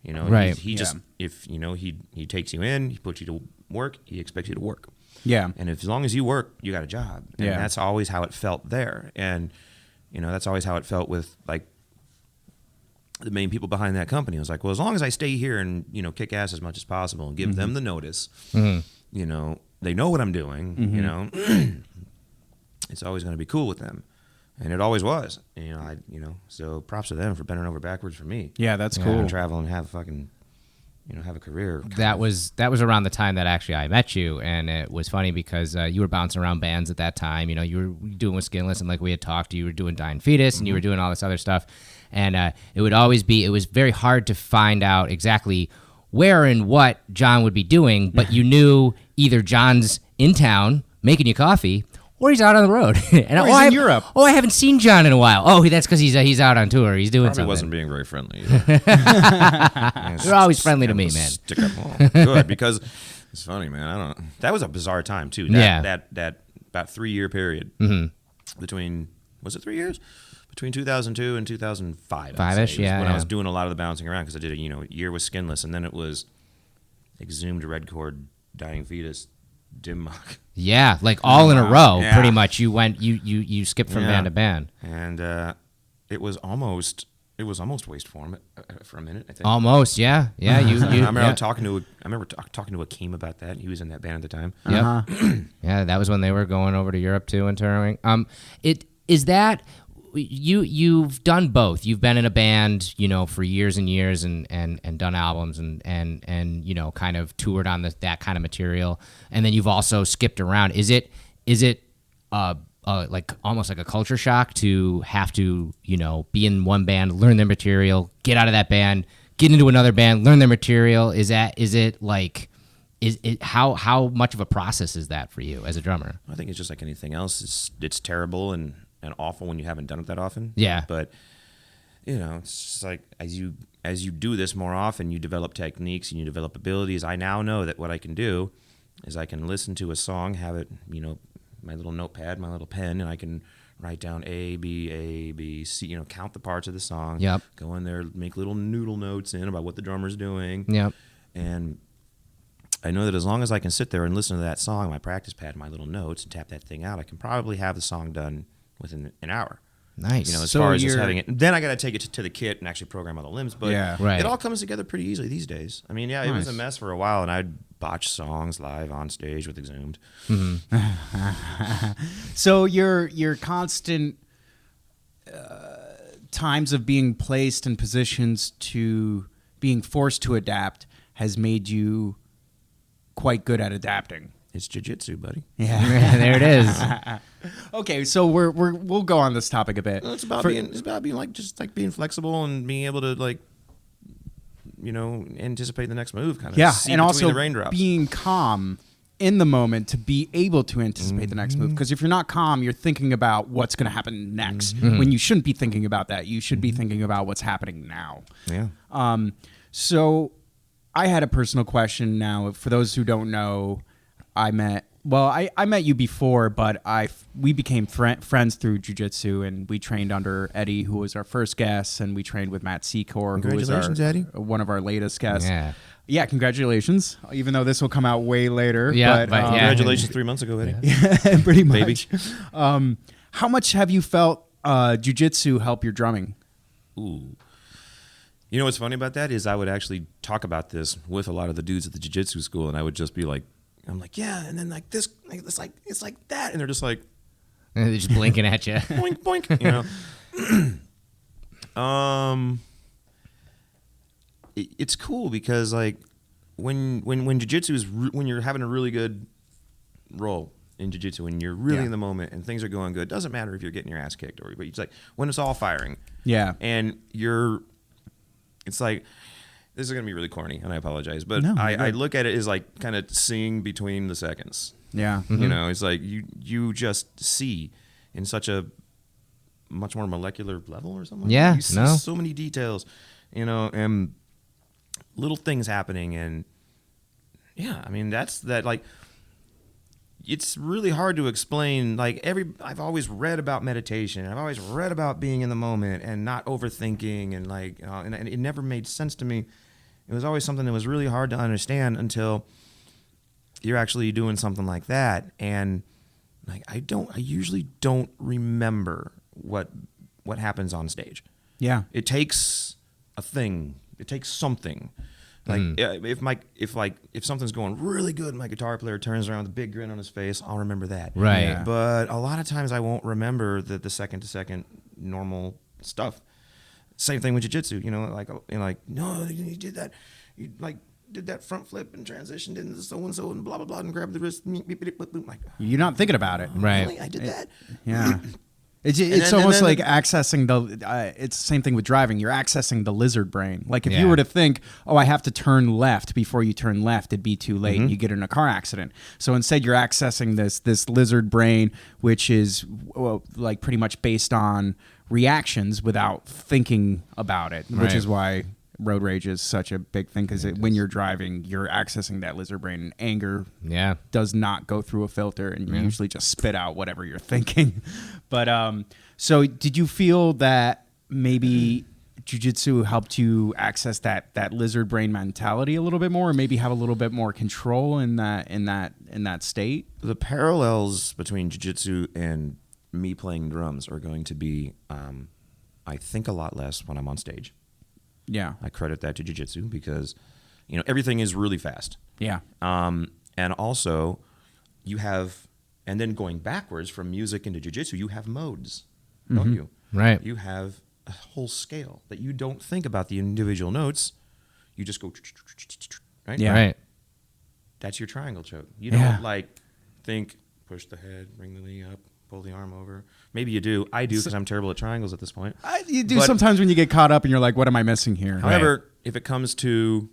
You know, Right. He just, if you know, he takes you in, he puts you to work, he expects you to work. Yeah. And if, as long as you work, you got a job. And Yeah. that's always how it felt there. And, you know, that's always how it felt with, like, the main people behind that company. I was like, well, as long as I stay here and, you know, kick ass as much as possible and give them the notice, you know, they know what I'm doing, you know, it's always going to be cool with them. And it always was, you know, so props to them for bending over backwards for me. Yeah, that's To cool. travel and have fucking, you know, have a career. That was around the time that actually I met you, and it was funny because you were bouncing around bands at that time. You know, you were doing with Skinless, and like we had talked, you were doing Dying Fetus, and you were doing all this other stuff. And it was very hard to find out exactly where and what John would be doing, but you knew either John's in town making you coffee, or he's out on the road. And Or he's in Europe. Oh, I haven't seen John in a while. Oh, that's because he's out on tour. He's doing Probably something. wasn't being very friendly. You're always friendly to me, man. Stick up. Oh, good, because it's funny, man. I don't know. That was a bizarre time too. That about 3-year period between, was it 3 years? Between 2002 and 2005. Five-ish, yeah. When I was doing a lot of the bouncing around, because I did a year with Skinless, and then it was Exhumed, Red Chord, Dying Fetus, Dim Mak. Yeah, like all in a row, Yeah. pretty much. You skipped from band to band. And it was almost waste form for a minute, I think. Almost, yeah. I remember talking to Akeem about that. He was in that band at the time. Yep. Yeah, that was when they were going over to Europe too and touring. It is that you've done both. You've been in a band, for years and years and done albums and kind of toured on that kind of material. And then you've also skipped around. Is it like almost like a culture shock to have to, be in one band, learn their material, get out of that band, get into another band, learn their material? How much of a process is that for you as a drummer? I think it's just like anything else. It's terrible and awful when you haven't done it that often. Yeah. But it's just like as you do this more often, you develop techniques and you develop abilities. I now know that what I can do is I can listen to a song, have it, my little notepad, my little pen, and I can write down A, B, C, count the parts of the song. Yep. Go in there, make little noodle notes in about what the drummer's doing. Yep. And I know that as long as I can sit there and listen to that song, my practice pad, my little notes, and tap that thing out, I can probably have the song done within an hour. Nice. As far as just having it. Then I got to take it to the kit and actually program all the limbs. But Right. it all comes together pretty easily these days. I mean, it was a mess for a while, and I'd botch songs live on stage with Exhumed. Mm-hmm. So your constant times of being placed in positions to being forced to adapt has made you quite good at adapting. It's jiu-jitsu, buddy. Yeah. There it is. Okay, so we'll go on this topic a bit. It's about being being flexible and being able to anticipate the next move, kind of. Yeah, see and between also the raindrops. being calm in the moment to be able to anticipate the next move. Because if you're not calm, you're thinking about what's going to happen next. When you shouldn't be thinking about that. You should be thinking about what's happening now. Yeah. So I had a personal question now. For those who don't know, I met you before, but we became friends through jiu-jitsu, and we trained under Eddie, who was our first guest, and we trained with Matt Secor, who was Eddie. one of our latest guests. Yeah. Congratulations, even though this will come out way later. Yeah, but Congratulations 3 months ago, Eddie. Yeah, pretty much. Baby. How much have you felt jiu-jitsu help your drumming? Ooh. You know what's funny about that is I would actually talk about this with a lot of the dudes at the jiu-jitsu school, and I would just be like, I'm like, yeah, and then like this, like it's like that, and they're just like, and they're just blinking at you. boink boink, it's cool because like when jiu-jitsu is when you're having a really good roll in jiu-jitsu, when you're really in the moment and things are going good, doesn't matter if you're getting your ass kicked but it's like when it's all firing. Yeah. And it's like, this is going to be really corny, and I apologize, but No, I look at it as like kind of seeing between the seconds. Yeah. It's like you just see in such a much more molecular level or something. Yeah, You see so many details, and little things happening, and it's really hard to explain. Like I've always read about meditation. I've always read about being in the moment and not overthinking, and and it never made sense to me. It was always something that was really hard to understand until you're actually doing something like that. And like I usually don't remember what happens on stage. Yeah. It takes a thing. It takes something. Like if something's going really good and my guitar player turns around with a big grin on his face, I'll remember that. Right. Yeah. But a lot of times I won't remember the second to second normal stuff. Same thing with jiu-jitsu, no, you did that. You did that front flip and transitioned into so and so and blah blah blah and grabbed the wrist. Like, You're not thinking about it. Right. Really? I did that. Yeah. It's almost like accessing it's the same thing with driving. You're accessing the lizard brain. Like if you were to think, I have to turn left before you turn left, it'd be too late. You get in a car accident. So instead you're accessing this lizard brain, which is like pretty much based on reactions without thinking about it, which is why road rage is such a big thing, because when you're driving, you're accessing that lizard brain, and anger does not go through a filter, and you usually just spit out whatever you're thinking. But so did you feel that maybe jiu-jitsu helped you access that lizard brain mentality a little bit more, or maybe have a little bit more control in that state? The parallels between jiu-jitsu and me playing drums are going to be, I think a lot less when I'm on stage. Yeah. I credit that to jiu-jitsu because, everything is really fast. Yeah. And also you have, and then going backwards from music into jiu-jitsu, you have modes, don't you? Right. You have a whole scale that you don't think about the individual notes. You just go, right? Yeah. Right. That's your triangle choke. You don't think, push the head, bring the knee up, pull the arm over. Maybe you do. I do because I'm terrible at triangles at this point. You do sometimes when you get caught up and you're like, what am I missing here? However, if it comes to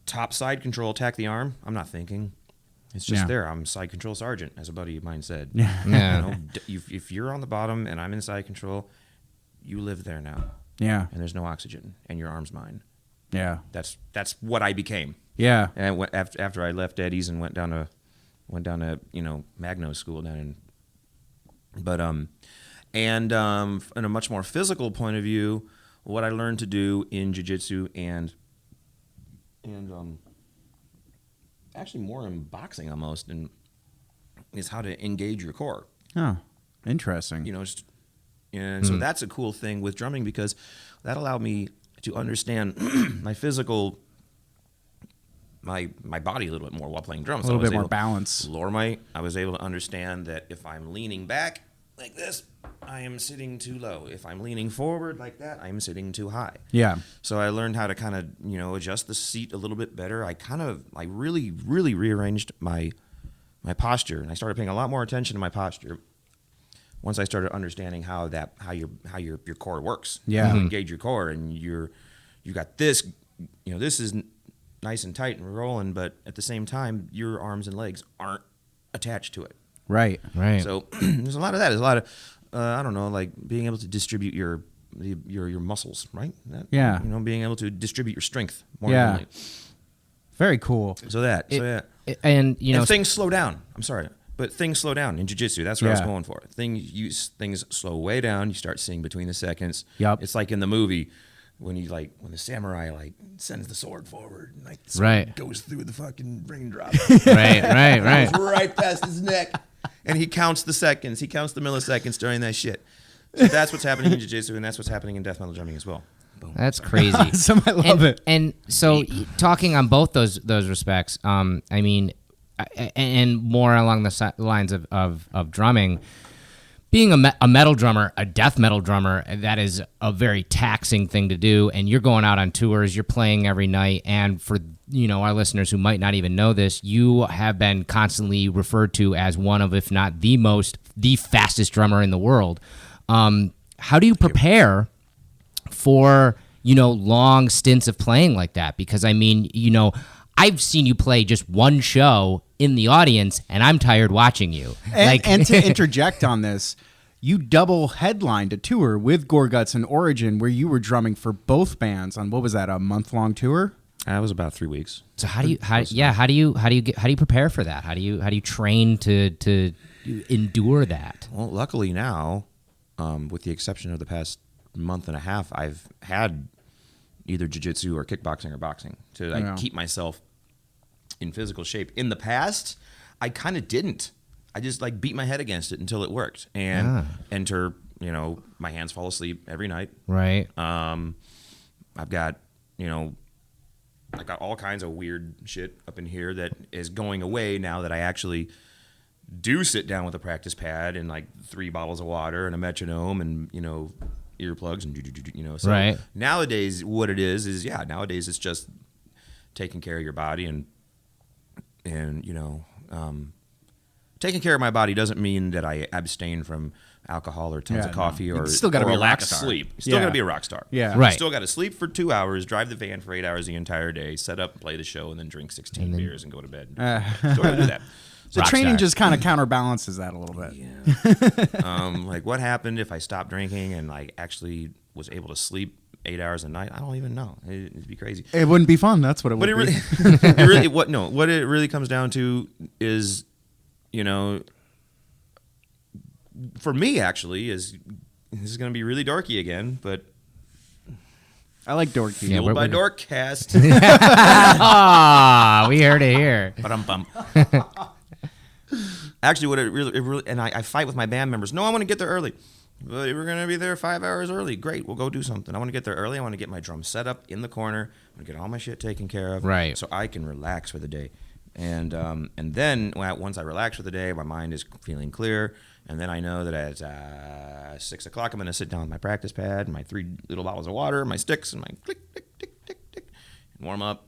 top side control, attack the arm, I'm not thinking. It's just there. I'm side control sergeant, as a buddy of mine said. Yeah. If you're on the bottom and I'm in side control, you live there now. Yeah. And there's no oxygen, and your arm's mine. Yeah. That's what I became. Yeah. And I went, after I left Eddie's and went down to Magno school down in. But in a much more physical point of view, what I learned to do in jiu-jitsu and actually more in boxing almost, is how to engage your core. Oh, interesting. So that's a cool thing with drumming because that allowed me to understand my physical, my body a little bit more while playing drums. A little bit more balance. I was able to understand that if I'm leaning back like this, I am sitting too low. If I'm leaning forward like that, I'm sitting too high. Yeah. So I learned how to kind of, adjust the seat a little bit better. I really, really rearranged my posture, and I started paying a lot more attention to my posture once I started understanding how your core works. Yeah. You engage your core, and you got this, this is nice and tight and rolling, but at the same time, your arms and legs aren't attached to it. Right. So there's a lot of that. There's a lot of, I don't know, like being able to distribute your muscles, right? Yeah. Being able to distribute your strength more evenly. Very cool. And things slow down. I'm sorry, but things slow down in jiu-jitsu. That's what I was going for. Things slow way down. You start seeing between the seconds. Yep. It's like in the movie when the samurai sends the sword forward and the sword goes through the fucking raindrop. Right. Goes right past his neck. And he counts the seconds. He counts the milliseconds during that shit. So that's what's happening in jiu-jitsu, and that's what's happening in death metal drumming as well. Boom. That's crazy. Awesome. I love it. And so, talking on both those respects, and more along the lines of drumming, being a metal drummer, a death metal drummer, that is a very taxing thing to do. And you're going out on tours, you're playing every night. And for our listeners who might not even know this, you have been constantly referred to as one of, if not the fastest drummer in the world. How do you prepare for long stints of playing like that? Because I've seen you play just one show in the audience, and I'm tired watching you. And to interject on this, you double headlined a tour with Gorguts and Origin, where you were drumming for both bands on, what was that, a month-long tour? That was about 3 weeks. So how do you prepare for that? How do you train to endure that? Well, luckily now, with the exception of the past month and a half, I've had either jiu-jitsu or kickboxing or boxing to keep myself in physical shape. In the past, I kind of didn't. I just beat my head against it until it worked. And enter, my hands fall asleep every night. Right. I've got, I got all kinds of weird shit up in here that is going away now that I actually do sit down with a practice pad and 3 bottles of water and a metronome and, earplugs and, so right. Nowadays, what it is nowadays it's just taking care of your body and taking care of my body doesn't mean that I abstain from alcohol or tons of coffee or still got to be a lack rock of star. sleep. You still got to be a rock star. Yeah. Right. Still got to sleep for 2 hours, drive the van for 8 hours the entire day, set up, play the show, and then drink 16 beers and go to bed. Still got to do that. So training just kind of counterbalances that a little bit. Yeah. What happened if I stopped drinking and actually was able to sleep 8 hours a night? I don't even know. It'd be crazy. It wouldn't be fun. That's what it would be. What it really comes down to is, for me actually, is this is going to be really darky again, but I like dorky. Yeah, Fueled by Dorkcast. We heard it here. Ba-dum-bum. Actually, what it really, and I fight with my band members. No, I want to get there early. But we're going to be there 5 hours early. Great, we'll go do something. I want to get there early. I want to get my drum set up in the corner. I want to get all my shit taken care of. Right. So I can relax for the day. And then once I relax for the day, my mind is feeling clear. And then I know that at 6 o'clock, I'm going to sit down with my practice pad, my 3 little bottles of water, my sticks, and my click, tick, tick, tick, tick. And warm up,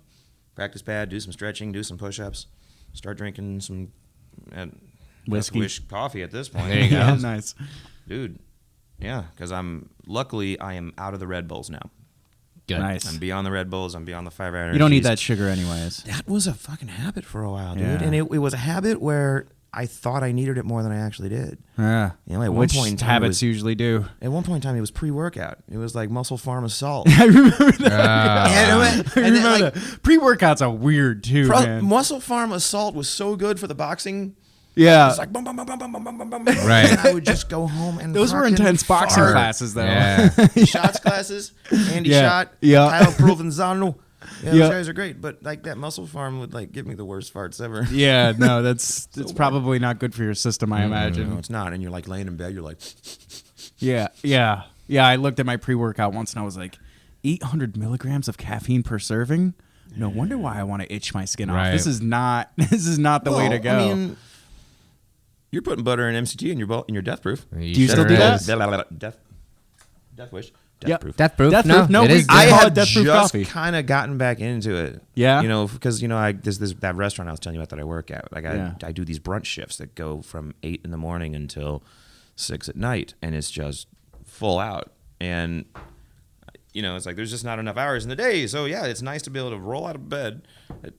practice pad, do some stretching, do some push-ups, start drinking some Whiskey. Coffee at this point. There you go. Yeah, nice. Dude, yeah, because luckily I am out of the Red Bulls now. Good. Nice. I'm beyond the Red Bulls. I'm beyond the 5 hour energies. You don't need that sugar anyways. That was a fucking habit for a while, dude. Yeah. And it was a habit where I thought I needed it more than I actually did. Yeah. You know, at one Which point in time, habits usually do. At one point in time, it was pre-workout. It was like Muscle Farm Assault. I remember that. I Remember that. Pre-workouts are weird too, man. Muscle Farm Assault was so good for the boxing. Yeah. It's like bum, bum, bum, bum, bum, bum, bum, bum. Right. And I would just go home and Those were fucking intense boxing fart. classes, though. Yeah. Shots classes, Andy Yeah. Shot, Yeah. Kyle Provenzano. Yeah, Yeah. those guys are great, but like that Muscle Farm would like give me the worst farts ever. Yeah, no, it's probably not good for your system, I imagine. No, it's not. And you're like laying in bed, you're like, Yeah. I looked at my pre-workout once and I was like, 800 milligrams of caffeine per serving. No wonder why I want to itch my skin Right. off. This is not the way to go. I mean, you're putting butter and MCT in your Death Proof. Do you still do that? Death Wish. Yep. Proof. Death proof? Death No, proof? No, it is. I I call it had Death Proof just coffee. kind of gotten back into it. Yeah? You know, because, there's that restaurant I was telling you about that I work at. Like, Yeah. I do these brunch shifts that go from 8 in the morning until 6 at night, and it's just full out. And, it's like there's just not enough hours in the day. So, yeah, it's nice to be able to roll out of bed at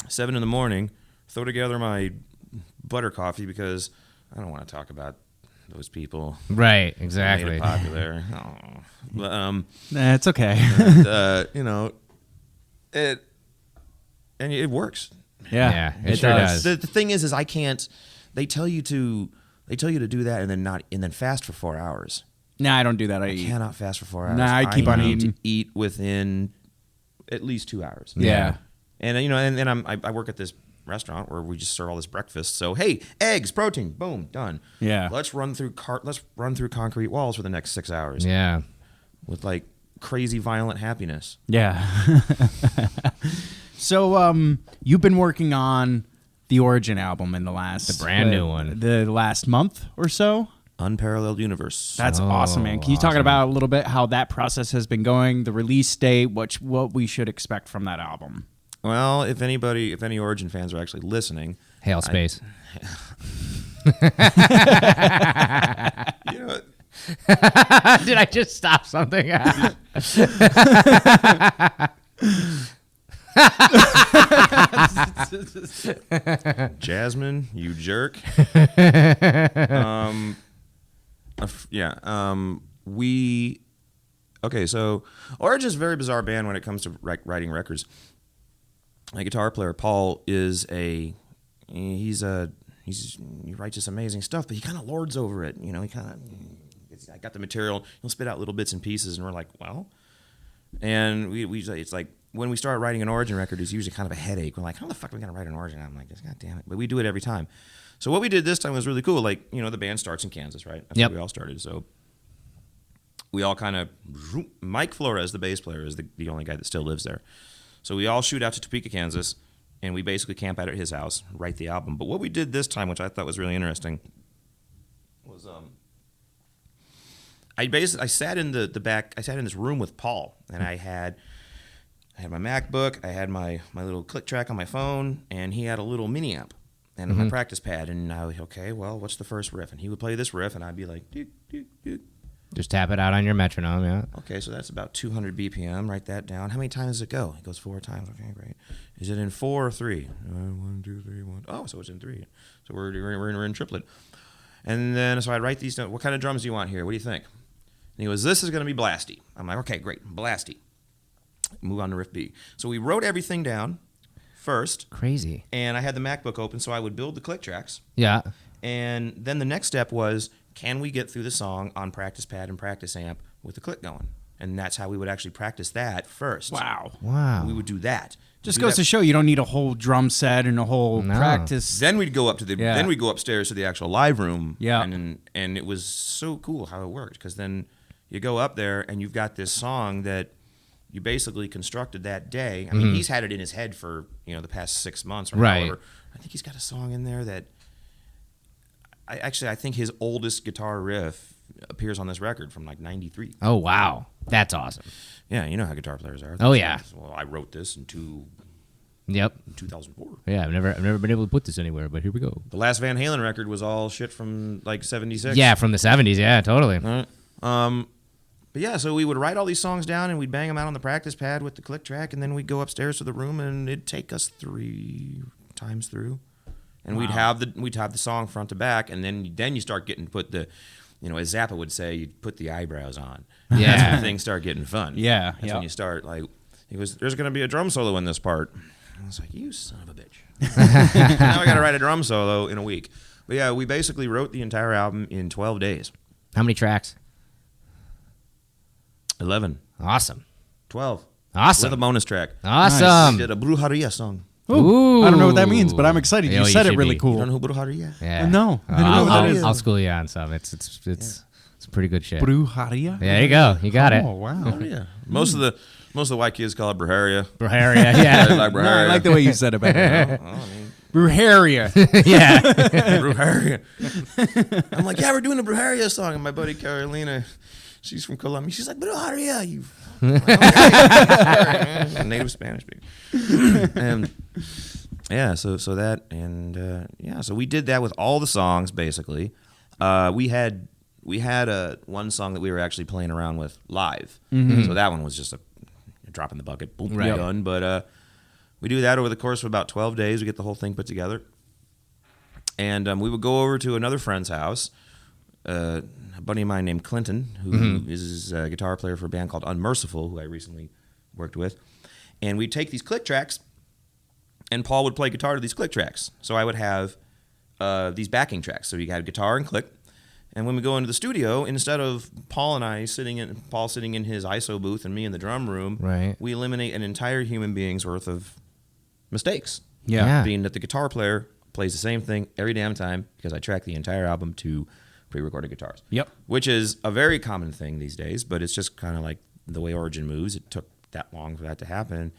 7 in the morning, throw together my butter coffee because I don't want to talk about those people. Right, Made exactly. it popular. Oh. But, Nah, it's okay. it works. Yeah, it sure does. The thing is I can't. They tell you to do that and then fast for 4 hours. Nah, I don't do that. I eat. Cannot fast for 4 hours. Nah, I keep on need eating. to eat within at least 2 hours. Yeah. And I work at this restaurant where we just serve all this breakfast. So hey, eggs, protein, boom, done. Yeah. Let's run through concrete walls for the next 6 hours. Yeah. With like crazy violent happiness. Yeah. So, you've been working on the Origin album in the brand new one. The last month or so. Unparalleled Universe. That's awesome, man. Can you talk about a little bit how that process has been going, the release date, what we should expect from that album? Well, if any Origin fans are actually listening, Hail space. you know, Did I just stop something? Jasmine, you jerk. So Origin's a very bizarre band when it comes to writing records. My guitar player Paul he writes this amazing stuff, but he kind of lords over it. I got the material. He'll spit out little bits and pieces, and we're like, well. And it's like when we start writing an Origin record, it's usually kind of a headache. We're like, how the fuck are we gonna write an Origin? I'm like, God damn it! But we do it every time. So what we did this time was really cool. Like, the band starts in Kansas, right? That's Yep. where we all started. So we all kind of Mike Flores, the bass player, is the only guy that still lives there. So we all shoot out to Topeka, Kansas, and we basically camp out at his house, write the album. But what we did this time, which I thought was really interesting, was I sat in the back. I sat in this room with Paul, and I had my MacBook, I had my little click track on my phone, and he had a little mini amp and my practice pad. And I was okay. Well, what's the first riff? And he would play this riff, and I'd be like, doot, doot, doot. Just tap it out on your metronome, yeah. Okay, so that's about 200 BPM. Write that down. How many times does it go? It goes 4 times. Okay, great. Is it in 4 or 3? 1, 2, 3, 1. Oh, so it's in 3. So we're in triplet. And then so I'd write these down. What kind of drums do you want here? What do you think? And he goes, this is going to be blasty. I'm like, okay, great, blasty. Move on to riff B. So we wrote everything down first. Crazy. And I had the MacBook open, so I would build the click tracks. Yeah. And then the next step was, can we get through the song on practice pad and practice amp with the click going? And that's how we would actually practice that first. Wow. We would do that. Just goes to show you don't need a whole drum set and a whole practice. Then we'd go up to then we'd go upstairs to the actual live room. Yeah. And it was so cool how it worked, because then you go up there and you've got this song that you basically constructed that day. I mean, he's had it in his head for the past 6 months or however. I think he's got a song in there that I think his oldest guitar riff appears on this record from like 93. Oh wow, that's awesome. Yeah, you know how guitar players are. Oh yeah. Well, I wrote this in 2004. Yeah, I've never been able to put this anywhere, but here we go. The last Van Halen record was all shit from like 76. Yeah, from the 70s. Yeah, totally. But yeah, so we would write all these songs down and we'd bang them out on the practice pad with the click track, and then we'd go upstairs to the room and it'd take us 3 times through, and we'd have the song front to back, and then you start getting put the, as Zappa would say, you put the eyebrows on. Yeah, that's when things start getting fun. Yeah, that's when you start like, he goes, "There's going to be a drum solo in this part." I was like, "You son of a bitch!" Now I got to write a drum solo in a week. But yeah, we basically wrote the entire album in 12 days. How many tracks? 11. Awesome. 12. Awesome. With a bonus track. Awesome. We did a Brujeria song. Ooh. I don't know what that means, but I'm excited. You said it really cool. You don't know who Brujeria? Yeah. No. I don't know what that is. I'll school you on some. It's pretty good shit. Brujeria? There you go. You got it. Oh, wow. Oh, yeah. Most of the white kids call it Brujeria. Brujeria, yeah. They like No, Brujeria. I like the way you said it better. Brujeria. Yeah. Brujeria. I'm like, yeah, we're doing a Brujeria song. And my buddy Carolina, she's from Colombia. She's like, Brujeria, you. Native Spanish speaker. And yeah, so that, and so we did that with all the songs basically. We had one song that we were actually playing around with live. So that one was just a drop in the bucket, boom, done. But we do that over the course of about 12 days. We get the whole thing put together, and we would go over to another friend's house. A buddy of mine named Clinton, who is a guitar player for a band called Unmerciful, who I recently worked with. And we'd take these click tracks, and Paul would play guitar to these click tracks. So I would have these backing tracks. So you had guitar and click. And when we go into the studio, instead of Paul sitting in his ISO booth and me in the drum room, we eliminate an entire human being's worth of mistakes. Yeah. Being that the guitar player plays the same thing every damn time, because I track the entire album to pre-recorded guitars. Yep. Which is a very common thing these days, but it's just kind of like the way Origin moves. It took that long for that to happen.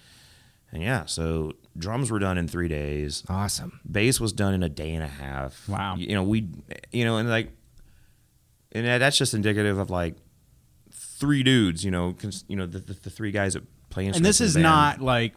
And yeah, so drums were done in 3 days. Awesome. Bass was done in a day and a half. Wow. And that's just indicative of like 3 dudes, the 3 guys that play instruments. And this in the is band. not like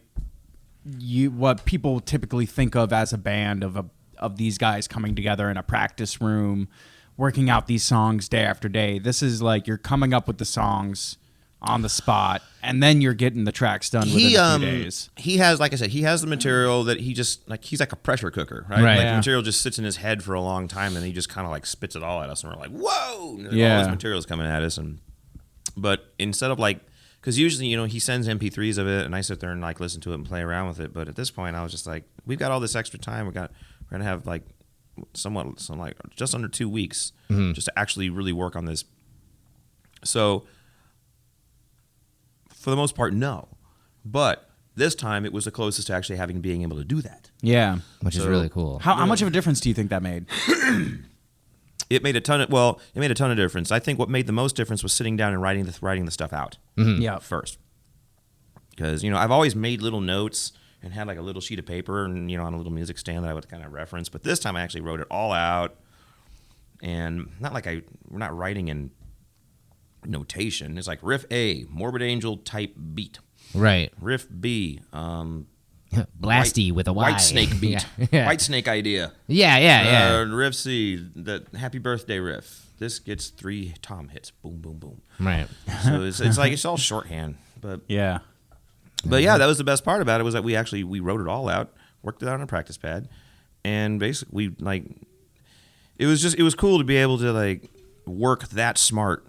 what people typically think of as a band of these guys coming together in a practice room, working out these songs day after day. This is like you're coming up with the songs on the spot, and then you're getting the tracks done within a few days. He has, like I said, he has the material that he's like a pressure cooker, right? Right. Like Yeah. the material just sits in his head for a long time, and he just kind of like spits it all at us, and we're like, whoa! And all this material's coming at us, but instead of like, because usually, he sends MP3s of it, and I sit there and like listen to it and play around with it. But at this point, I was just like, we've got all this extra time. We're gonna have like just under 2 weeks just to actually really work on this. So for the most part, no. But this time it was the closest to actually being able to do that. Yeah. Which is really cool. How much of a difference do you think that made? It made a ton of difference. I think what made the most difference was sitting down and writing the stuff out first. Because, I've always made little notes and had like a little sheet of paper and, on a little music stand that I would kind of reference. But this time I actually wrote it all out. And we're not writing in notation. It's like riff A, Morbid Angel type beat. Right. Riff B, Blasty with a Y. White Snake beat. Yeah. White Snake idea. Yeah. Riff C, the Happy Birthday riff. This gets 3 tom hits. Boom, boom, boom. Right. So it's like it's all shorthand. But Yeah. that was the best part about it, was that we wrote it all out, worked it out on a practice pad, and basically it was cool to be able to like work that smart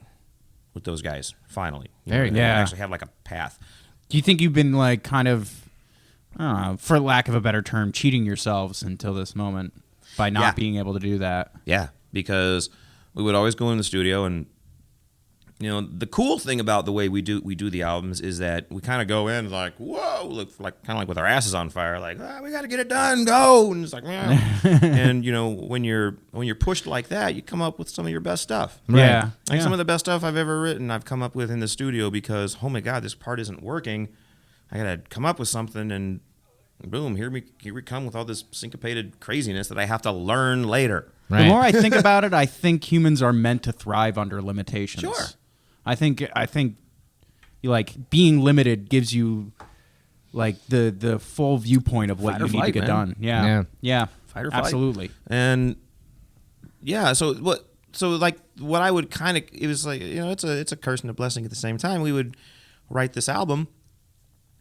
with those guys finally. Actually have like a path. Do you think you've been like kind of, for lack of a better term, cheating yourselves until this moment by not being able to do that? Yeah, because we would always go in the studio and the cool thing about the way we do the albums is that we kind of go in like, whoa, look like kind of like with our asses on fire, like we got to get it done, go, and it's like, and when you're pushed like that, you come up with some of your best stuff. Yeah, like some of the best stuff I've ever written, I've come up with in the studio because, oh my God, this part isn't working. I gotta come up with something, and boom, here we come with all this syncopated craziness that I have to learn later. Right. The more I think about it, I think humans are meant to thrive under limitations. Sure. I think like being limited gives you like the full viewpoint of what you need to get done. Yeah. Fight or flight. Absolutely. And so what I would kind of, it was like, it's a curse and a blessing at the same time. We would write this album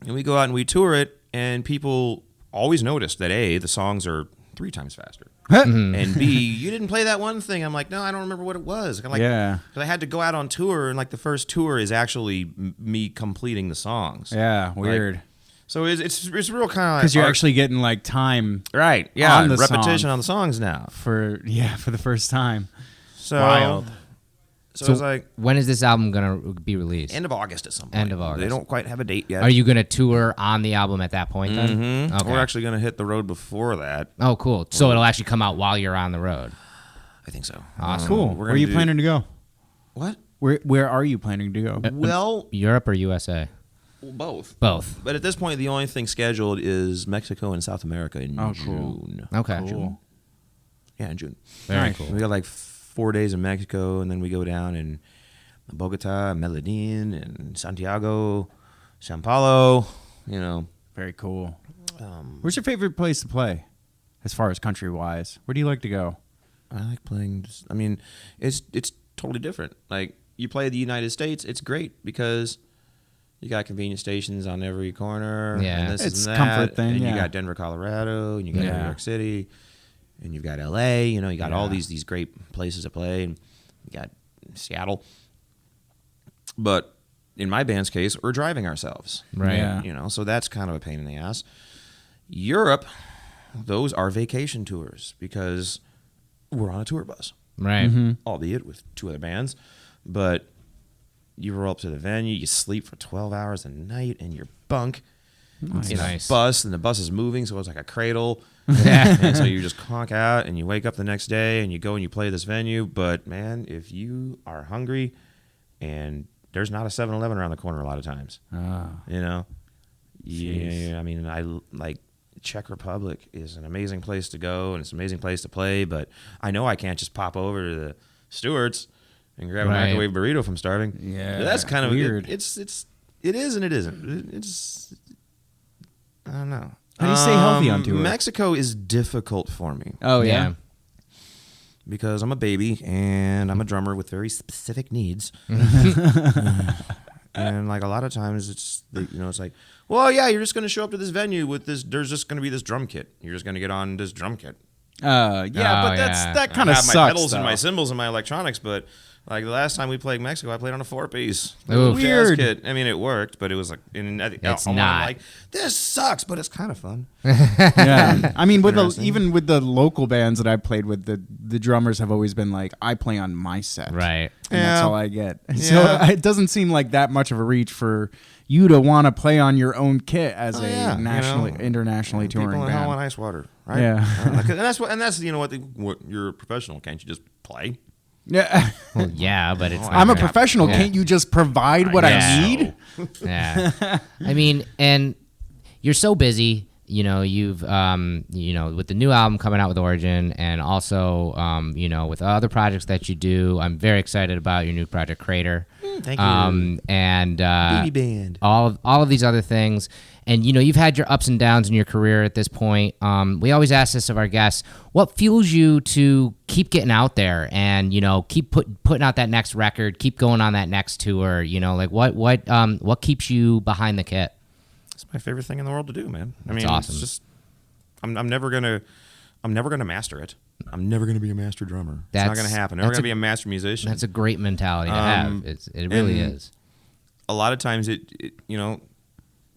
and we go out and we tour it, and people always notice that A, the songs are 3 times faster. And B, you didn't play that one thing. I'm like, no, I don't remember what it was. Because I had to go out on tour, and like the first tour is actually me completing the songs. Yeah, weird. So it's real kind of like because you're actually getting like time, right? Yeah, on the repetition song on the songs now for the first time. So wild. So it's like, when is this album gonna be released? End of August at some point. End of August. They don't quite have a date yet. Are you gonna tour on the album at that point then? Mm-hmm. Okay. We're actually gonna hit the road before that. Oh, cool. So it'll actually come out while you're on the road. I think so. Awesome. Cool. Where are you planning to go? What? Where are you planning to go? Well, Europe or USA? Both. Both. But at this point, the only thing scheduled is Mexico and South America in June. Okay. Cool. Yeah, in June. Very cool. We got like 4 days in Mexico, and then we go down in Bogota, Medellin, and Santiago, Sao Paulo. Very cool. Where's your favorite place to play, as far as country-wise? Where do you like to go? I like playing. It's totally different. Like, you play the United States, it's great because you got convenience stations on every corner. Yeah. And this It's and that, comfort thing, and yeah. you got Denver, Colorado, and you got New York City, and you've got LA. You got all these great places to play, and you got Seattle. But in my band's case, we're driving ourselves. Right. Yeah. So that's kind of a pain in the ass. Europe, those are vacation tours because we're on a tour bus. Right. Albeit with 2 other bands. But you roll up to the venue, you sleep for 12 hours a night in your bunk. That's nice. Bus, and the bus is moving, so it's like a cradle. And so you just conk out, and you wake up the next day, and you go and you play this venue. But, man, if you are hungry, and there's not a 7-Eleven around the corner a lot of times. Yeah, I mean, I like Czech Republic is an amazing place to go, and it's an amazing place to play, but I know I can't just pop over to the Stewart's and grab a microwave burrito from Starving. Yeah, that's kind of weird. It is and it isn't. It's I don't know. How do you stay healthy on tour? Mexico is difficult for me. Oh, yeah. Because I'm a baby and I'm a drummer with very specific needs. And like a lot of times it's like, well, yeah, you're just going to show up to this venue with this. There's just going to be this drum kit. You're just going to get on this drum kit. That kind of sucks. I have my pedals though. and my cymbals and my electronics, but like the last time we played Mexico, I played on a 4-piece. Weird. Jazz kit. I mean, it worked, but it was like, It's I'm not. like, this sucks, but it's kind of fun. Yeah, I mean, Interesting. even with the local bands that I played with, the drummers have always been like, I play on my set, Right. And that's Yeah. all I get. So Yeah. it doesn't seem like that much of a reach for you to want to play on your own kit as internationally touring People in band. hell and ice water, right? Yeah. and that's what you're a professional. Can't you just play? Yeah, Well, yeah, but it's. I'm a not- professional. Yeah. Can't you just provide what Yeah. I need? Yeah. I mean, and you're so busy. You've with the new album coming out with Origin, and also with other projects that you do. I'm very excited about your new project, Crator. Thank you. And Baby band. all of these other things. And you've had your ups and downs in your career at this point. We always ask this of our guests: what fuels you to keep getting out there and keep putting out that next record, keep going on that next tour? What keeps you behind the kit? It's my favorite thing in the world to do, man. I mean, awesome. It's just I'm never gonna master it. I'm never gonna be a master drummer. It's not gonna happen. I'm never gonna be a master musician. That's a great mentality to have. It really is. A lot of times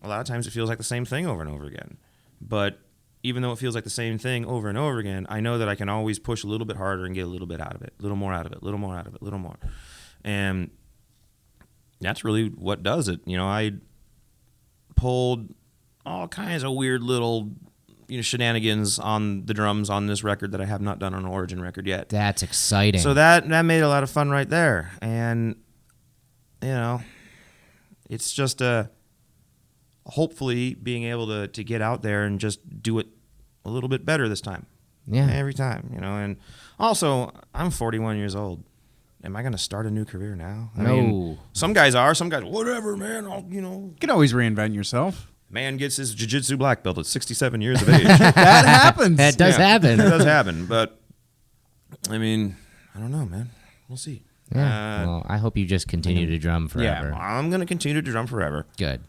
a lot of times it feels like the same thing over and over again. But even though it feels like the same thing over and over again, I know that I can always push a little bit harder and get a little bit out of it, a little more out of it, a little more out of it, a little more. And that's really what does it. I pulled all kinds of weird little shenanigans on the drums on this record that I have not done on an Origin record yet. That's exciting. So that made a lot of fun right there. And, it's just hopefully being able to get out there and just do it a little bit better this time. Yeah. Every time, and also I'm 41 years old. Am I going to start a new career now? I mean, some guys are. Some guys, whatever, man. You can always reinvent yourself. Man gets his jiu-jitsu black belt at 67 years of age. That happens. That does happen. It does happen. But, I mean, I don't know, man. We'll see. Yeah. Well, I hope you just continue to drum forever. Yeah, I'm going to continue to drum forever. Good.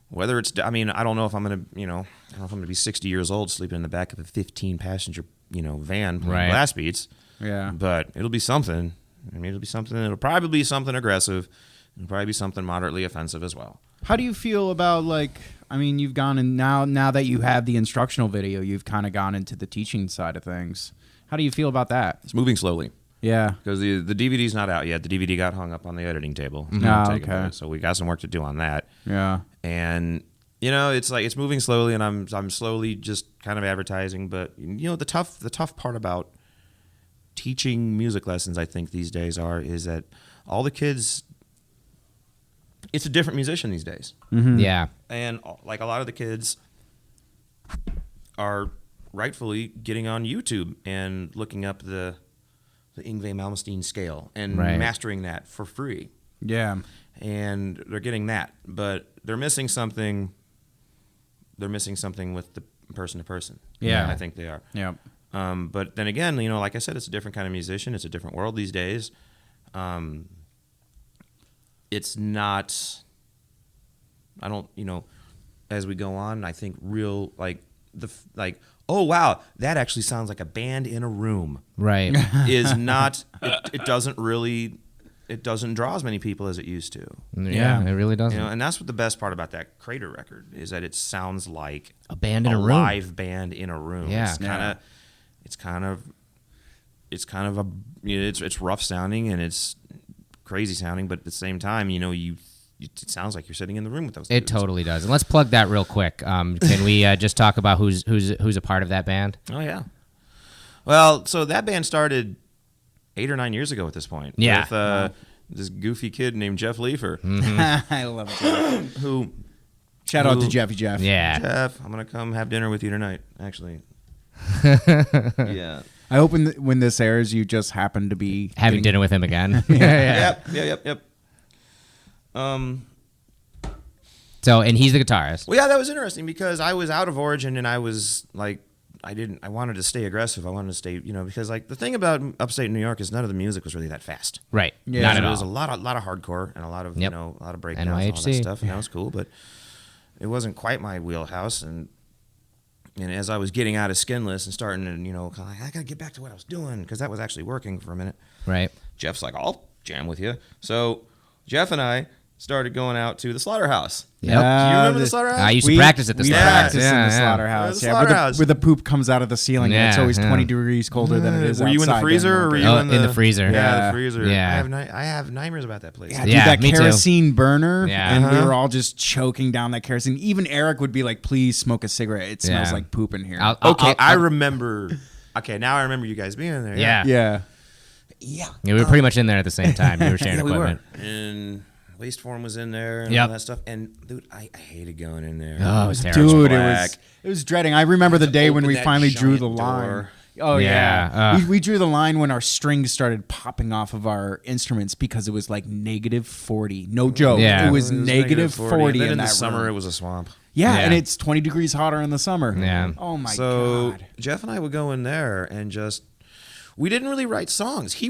Whether it's, I don't know if I'm going to, I don't know if I'm going to be 60 years old sleeping in the back of a 15-passenger, van playing blast beats. Yeah. But it'll be something. It'll be something. It'll probably be something aggressive. It'll probably be something moderately offensive as well. How do you feel about you've gone and now that you have the instructional video, you've kind of gone into the teaching side of things. How do you feel about that? It's moving slowly. Yeah. Because the DVD's not out yet. The DVD got hung up on the editing table. Okay. So we got some work to do on that. Yeah. And it's moving slowly, and I'm slowly just kind of advertising. But the tough part about teaching music lessons, I think these days is that all the kids, it's a different musician these days. Mm-hmm. Yeah. And a lot of the kids are rightfully getting on YouTube and looking up the Yngwie Malmsteen scale and mastering that for free. Yeah. And they're getting that, but they're missing something. They're missing something with the person to person. Yeah. I think they are. Yeah. But then again, like I said, it's a different kind of musician. It's a different world these days. It's not, I don't, as we go on, I think real, oh, wow, that actually sounds like a band in a room. Right. Is not, it doesn't draw as many people as it used to. Yeah, it really doesn't. And that's what the best part about that Crator record is, that it sounds like a band in a room. Live band in a room. Yeah. It's rough sounding and it's crazy sounding, but at the same time, it sounds like you're sitting in the room with those dudes. It totally does. And let's plug that real quick. Can we just talk about who's a part of that band? Oh yeah. Well, so that band started 8 or 9 years ago at this point. Yeah. With this goofy kid named Jeff Leifer. Mm-hmm. I love Jeff. Shout out to Jeffy Jeff. Yeah. Jeff, I'm gonna come have dinner with you tonight. Actually. Yeah. I hope when this airs, you just happen to be having dinner with him again. Yep. So, and he's the guitarist. Well, yeah, that was interesting because I was out of Origin and I was like, I wanted to stay aggressive. I wanted to stay, because the thing about upstate New York is none of the music was really that fast. Right. Yeah. Not at There all. was a lot of hardcore and a lot of, a lot of breakdowns and all that NYHC. stuff, and that was cool, but it wasn't quite my wheelhouse. And as I was getting out of Skinless and starting to, I got to get back to what I was doing because that was actually working for a minute. Right. Jeff's like, I'll jam with you. So Jeff and I started going out to the Slaughterhouse. Yep. Do you remember the Slaughterhouse? I used to practice at the we Slaughterhouse. practice in the slaughterhouse. The slaughterhouse. Where the poop comes out of the ceiling. And it's always 20 degrees colder than it is Were you in the outside freezer during or were winter. you Oh, in the freezer? Yeah, the freezer. Yeah. I have nightmares about that place. Yeah, dude, Yeah, that me too. kerosene burner, Yeah. and we were all just choking down that kerosene. Even Eric would be like, "Please smoke a cigarette. It smells Yeah. like poop in here." I remember. Okay, now I remember you guys being in there. Yeah. yeah, Yeah, we were pretty much in there at the same time. We were sharing equipment. And Wasteform was in there and Yep. all that stuff. And dude, I hated going in there. Oh, it was terrible. dude, black. it was dreading. I remember the day when open we that finally drew the giant line. door. Oh Yeah, we drew the line when our strings started popping off of our instruments because it was like -40. No joke. Yeah. It was It was -40 Then in in the that summer, room. it was a swamp. Yeah, Yeah. and it's 20 degrees hotter in the summer. Yeah. Oh my So god. Jeff and I would go in there and we didn't really write songs. We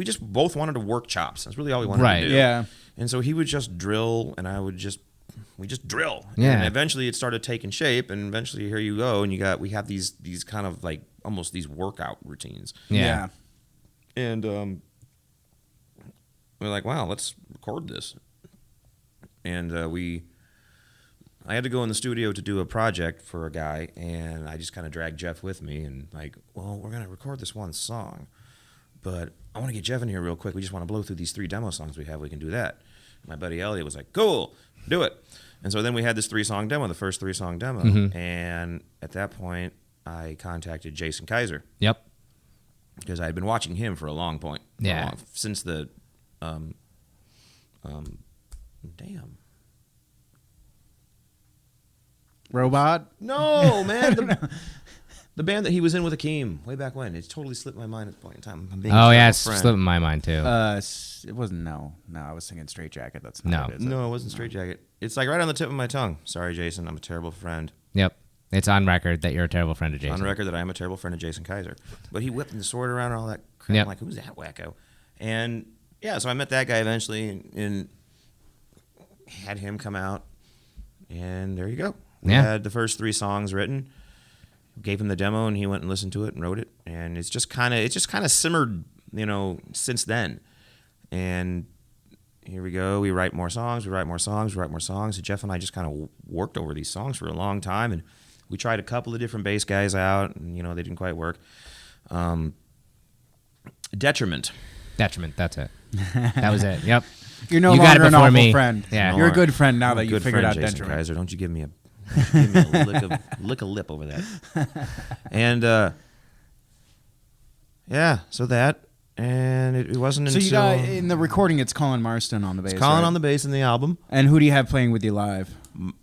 just both wanted to work chops. That's really all we wanted Right. to do. Yeah. And so he would just drill and we just drill. Yeah. And eventually it started taking shape and eventually here you go and we have these kind of like almost these workout routines. Yeah. And we're like, wow, let's record this. And I had to go in the studio to do a project for a guy, and I just kind of dragged Jeff with me and like, well, we're going to record this one song, but I want to get Jeff in here real quick. We just want to blow through these 3 demo songs we have. We can do that. My buddy Elliot was like, cool, do it. And so then we had this 3-song demo, the first 3-song demo. And at that point, I contacted Jason Kaiser. Yep. Because I had been watching him for a long point. Yeah. Since the, Robot? No, man. The band that he was in with Akeem way back when. It's totally slipped my mind at the point in time. I'm being Oh, a yeah, it's friend. slipping my mind, too. It wasn't, no, I was singing Straight Jacket. That's not it, is it? No, it wasn't Straight Jacket. It's like right on the tip of my tongue. Sorry, Jason. I'm a terrible friend. Yep. It's on record that you're a terrible friend of Jason. On record that I am a terrible friend of Jason Kaiser. But he whipped the sword around and all that crap. Yep. I'm like, who's that wacko? And, yeah, so I met that guy eventually and had him come out. And there you go. We had the first 3 songs written. Gave him the demo, and he went and listened to it and wrote it. And it's just kind of simmered, since then. And here we go. We write more songs. And Jeff and I just kind of worked over these songs for a long time. And we tried a couple of different bass guys out, and, they didn't quite work. Detriment. That's it. That was it. Yep. You're no You got it longer an before awful me. friend. Yeah. You're a good friend now I'm a that you good figured friend, out Jason Detriment. Kaiser. Don't you give me a lick of lip over that. And so that, and it wasn't So until you got in the recording, it's Colin Marston on the bass. it's Colin right? on the bass in the album. And who do you have playing with you live?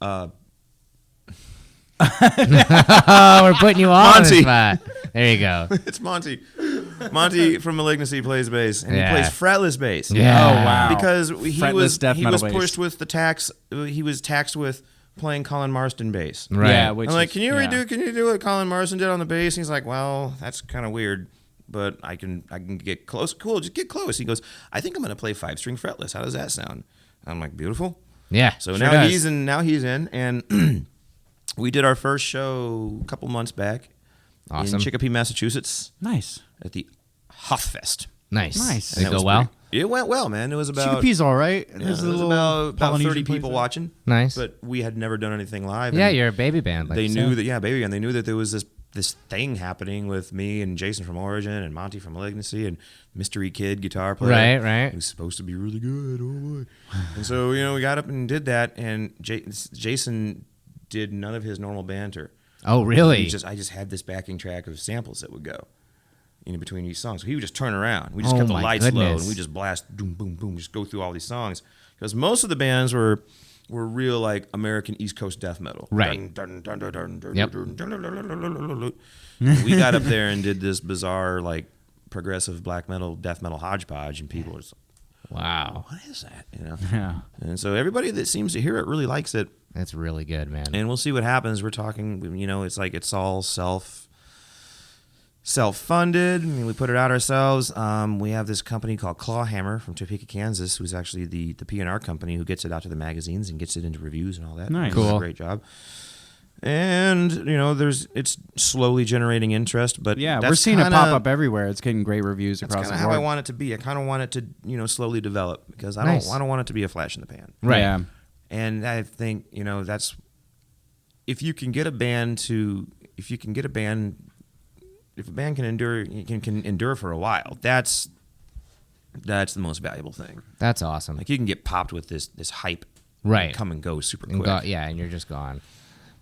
Oh, we're putting you on Monty. the spot. There you go. It's Monty. Monty from Malignancy plays bass, and he plays fretless bass. Yeah. Oh, wow. Because Fretless death he metal was bass. pushed with the tax. He was taxed with playing Colin Marston bass. Right. Yeah, which I'm like, is- can you do what Colin Marston did on the bass? And he's like, well, that's kind of weird, but I can get close. Cool, just get close. He goes, I think I'm gonna play 5-string fretless. How does that sound? I'm like, beautiful. Yeah. So sure now does. he's in, and we did our first show a couple months back Awesome. in Chicopee, Massachusetts, Nice. at the Hoffest. Nice. Nice. Did it And that go was well? It went well, man. It was about Chicopee's all right. yeah, There's it a was little about 30 Polynesian people place watching. Nice. But we had never done anything live. Yeah, and you're a baby band. Like they you knew said. that, baby, and they knew that there was this thing happening with me and Jason from Origin and Monty from Malignancy and Mystery Kid guitar player. Right. Who's supposed to be really good. Oh boy. And so, we got up and did that, and Jason did none of his normal banter. Oh, really? I just had this backing track of samples that would go in between each song. So he would just turn around. We just Oh kept the my lights low, goodness. and we just blast, boom, boom, boom, just go through all these songs. Because most of the bands were real, like, American East Coast death metal. Right. Dun, dun, dun, dun, dun, Yep. dun, dun, dun, dun, dun, dun, dun, dun. We got up there and did this bizarre, like, progressive black metal, death metal hodgepodge, and people were just like, Wow. what is that? Yeah. And so everybody that seems to hear it really likes it. That's really good, man. And we'll see what happens. We're talking, it's like it's all self-funded. I mean, we put it out ourselves. We have this company called Clawhammer from Topeka, Kansas, who's actually the P&R company who gets it out to the magazines and gets it into reviews and all that. Nice. Does a Cool. great job. And, it's slowly generating interest, but Yeah, that's we're seeing it kinda- pop up everywhere. It's getting great reviews That's across kind the of how board. I want it to be. I kind of want it to, slowly develop because I Nice. don't want it to be a flash in the pan. Right. Yeah. And I think, that's if you can get a band if a band can endure for a while, that's the most valuable thing. That's awesome. Like you can get popped with this hype, Right. and come and go super And quick. and you're just gone.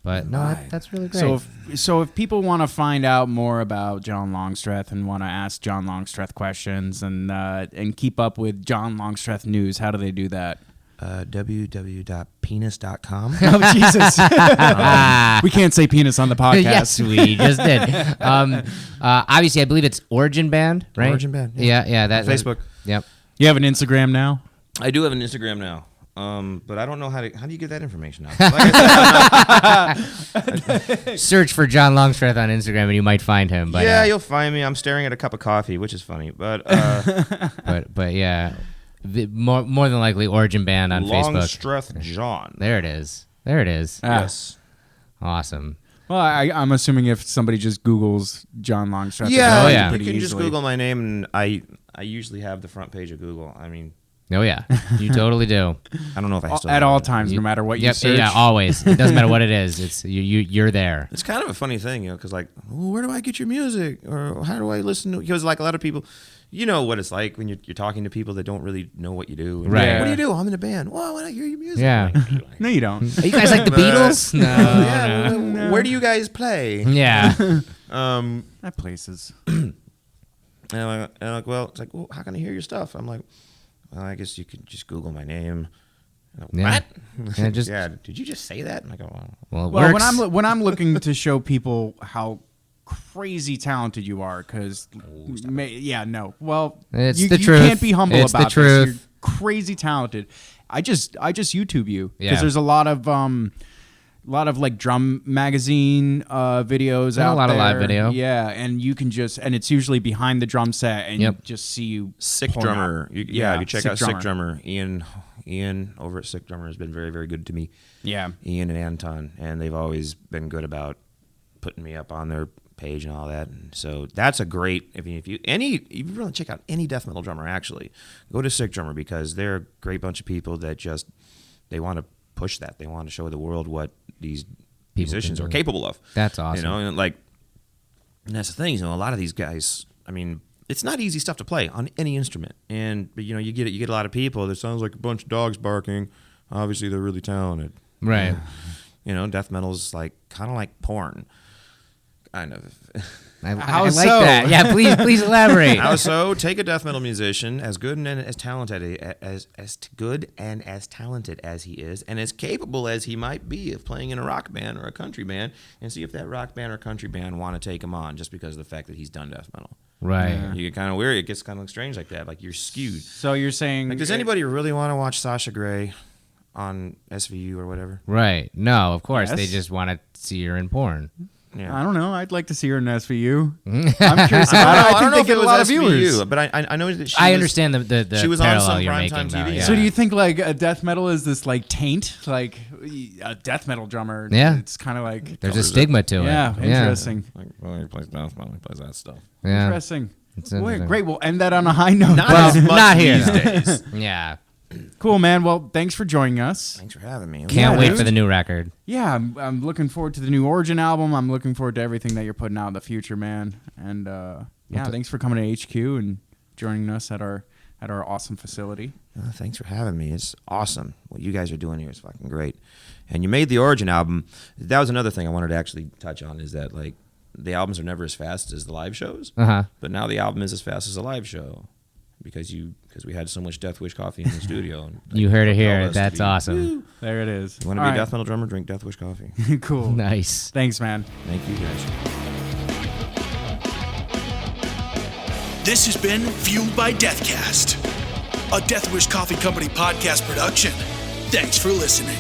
But no, that's really great. So if people want to find out more about John Longstreth and want to ask John Longstreth questions and keep up with John Longstreth news, how do they do that? www.penis.com. Oh, Jesus. We can't say penis on the podcast. yes, we just did. Obviously, I believe it's Origin Band, right? Origin Band, Yeah, that Facebook. Yep. You have an Instagram now? I do have an Instagram now. But I don't know how do you get that information out? Like I said, Search for John Longstreth on Instagram and you might find him. But yeah, you'll find me. I'm staring at a cup of coffee, which is funny. But but yeah, more than likely Origin Band on Facebook. Longstreth John. There it is. Yes. Awesome. Well, I'm assuming if somebody just Googles John Longstreth. Yeah, Oh, they'll yeah. find it you pretty can just easily. Google my name, and I usually have the front page of Google. I mean, Oh yeah, you totally do. I don't know if I still At have all it. times, no matter what you Yep, search. yeah, always. It doesn't matter what it is. It's you're there. It's kind of a funny thing, because like, well, where do I get your music, or how do I listen to? Because like a lot of people, you know what it's like when you're talking to people that don't really know what you do. And Right. What do you do? I'm in a band. Well, when I hear your music. Yeah. No, you don't. Are you guys like the Beatles? No. Yeah. Where do you guys play? Yeah. At places. And I'm like, well, it's like, well, how can I hear your stuff? I'm like, well, I guess you could just Google my name. Yeah. What? Yeah, just- yeah. Did you just say that? And I go, Well, it Well, works. when I'm looking to show people how crazy talented you are, because It's you the truth. can't be humble It's the about truth. this. You're crazy talented. I just YouTube you because Yeah. there's a lot of like drum magazine videos And a out lot of there. live video. Yeah, and you can and it's usually behind the drum set, and you just see you Sick pulling Drummer. out. You check out Sick Sick Drummer. Ian over at Sick Drummer has been very, very good to me. Yeah. Ian and Anton, and they've always been good about putting me up on their page and all that. And so that's a great. If you want to check out any death metal drummer, actually go to Sick Drummer, because they're a great bunch of people that just they want to push that. They want to show the world what these musicians are capable of. That's awesome. You know, and that's the thing. You know, a lot of these guys. I mean, it's not easy stuff to play on any instrument, but you know, you get a lot of people that sounds like a bunch of dogs barking. Obviously, they're really talented. Right. You know, death metal's kind of like porn. Kind of. I How like so? that. Yeah, please elaborate. How so? Take a death metal musician, as good and as talented as good and as talented as he is, and as capable as he might be of playing in a rock band or a country band, and see if that rock band or country band want to take him on just because of the fact that he's done death metal. Right. You get kind of weird. It gets kind of strange like that. Like you're skewed. So you're saying, Like, does anybody really want to watch Sasha Grey on SVU or whatever? Right. No, of course. Yes. They just want to see her in porn. Yeah. I don't know. I'd like to see her in SVU. I'm curious. I think they get a lot of viewers. but I know that I understand the she was on parallel some you're primetime making, though, TV. yeah. So do you think like a death metal is this like taint, like a death metal drummer? Yeah. It's kind of like There's a stigma to it. yeah, interesting. Like, well, he plays death metal. He plays that stuff. Yeah. Interesting. It's Wait, interesting. great. We'll end that on a high note. Not as much not here, these though. days. Yeah. Cool, man. Well, thanks for joining us. Thanks for having me. Can't wait dude. for the new record. Yeah, I'm looking forward to the new Origin album. I'm looking forward to everything that you're putting out in the future, man. And thanks for coming to HQ and joining us at our awesome facility. Thanks for having me. It's awesome. What you guys are doing here is fucking great. And you made the Origin album. That was another thing I wanted to actually touch on, is that like the albums are never as fast as the live shows. Uh-huh. But now the album is as fast as a live show because we had so much Death Wish coffee in the studio. And You heard it propelled here. us That's to be, awesome. There it is. You want to be a death metal drummer? Drink Death Wish coffee. Cool. Nice. Thanks, man. Thank you guys. This has been Fueled by Deathcast, a Death Wish Coffee Company podcast production. Thanks for listening.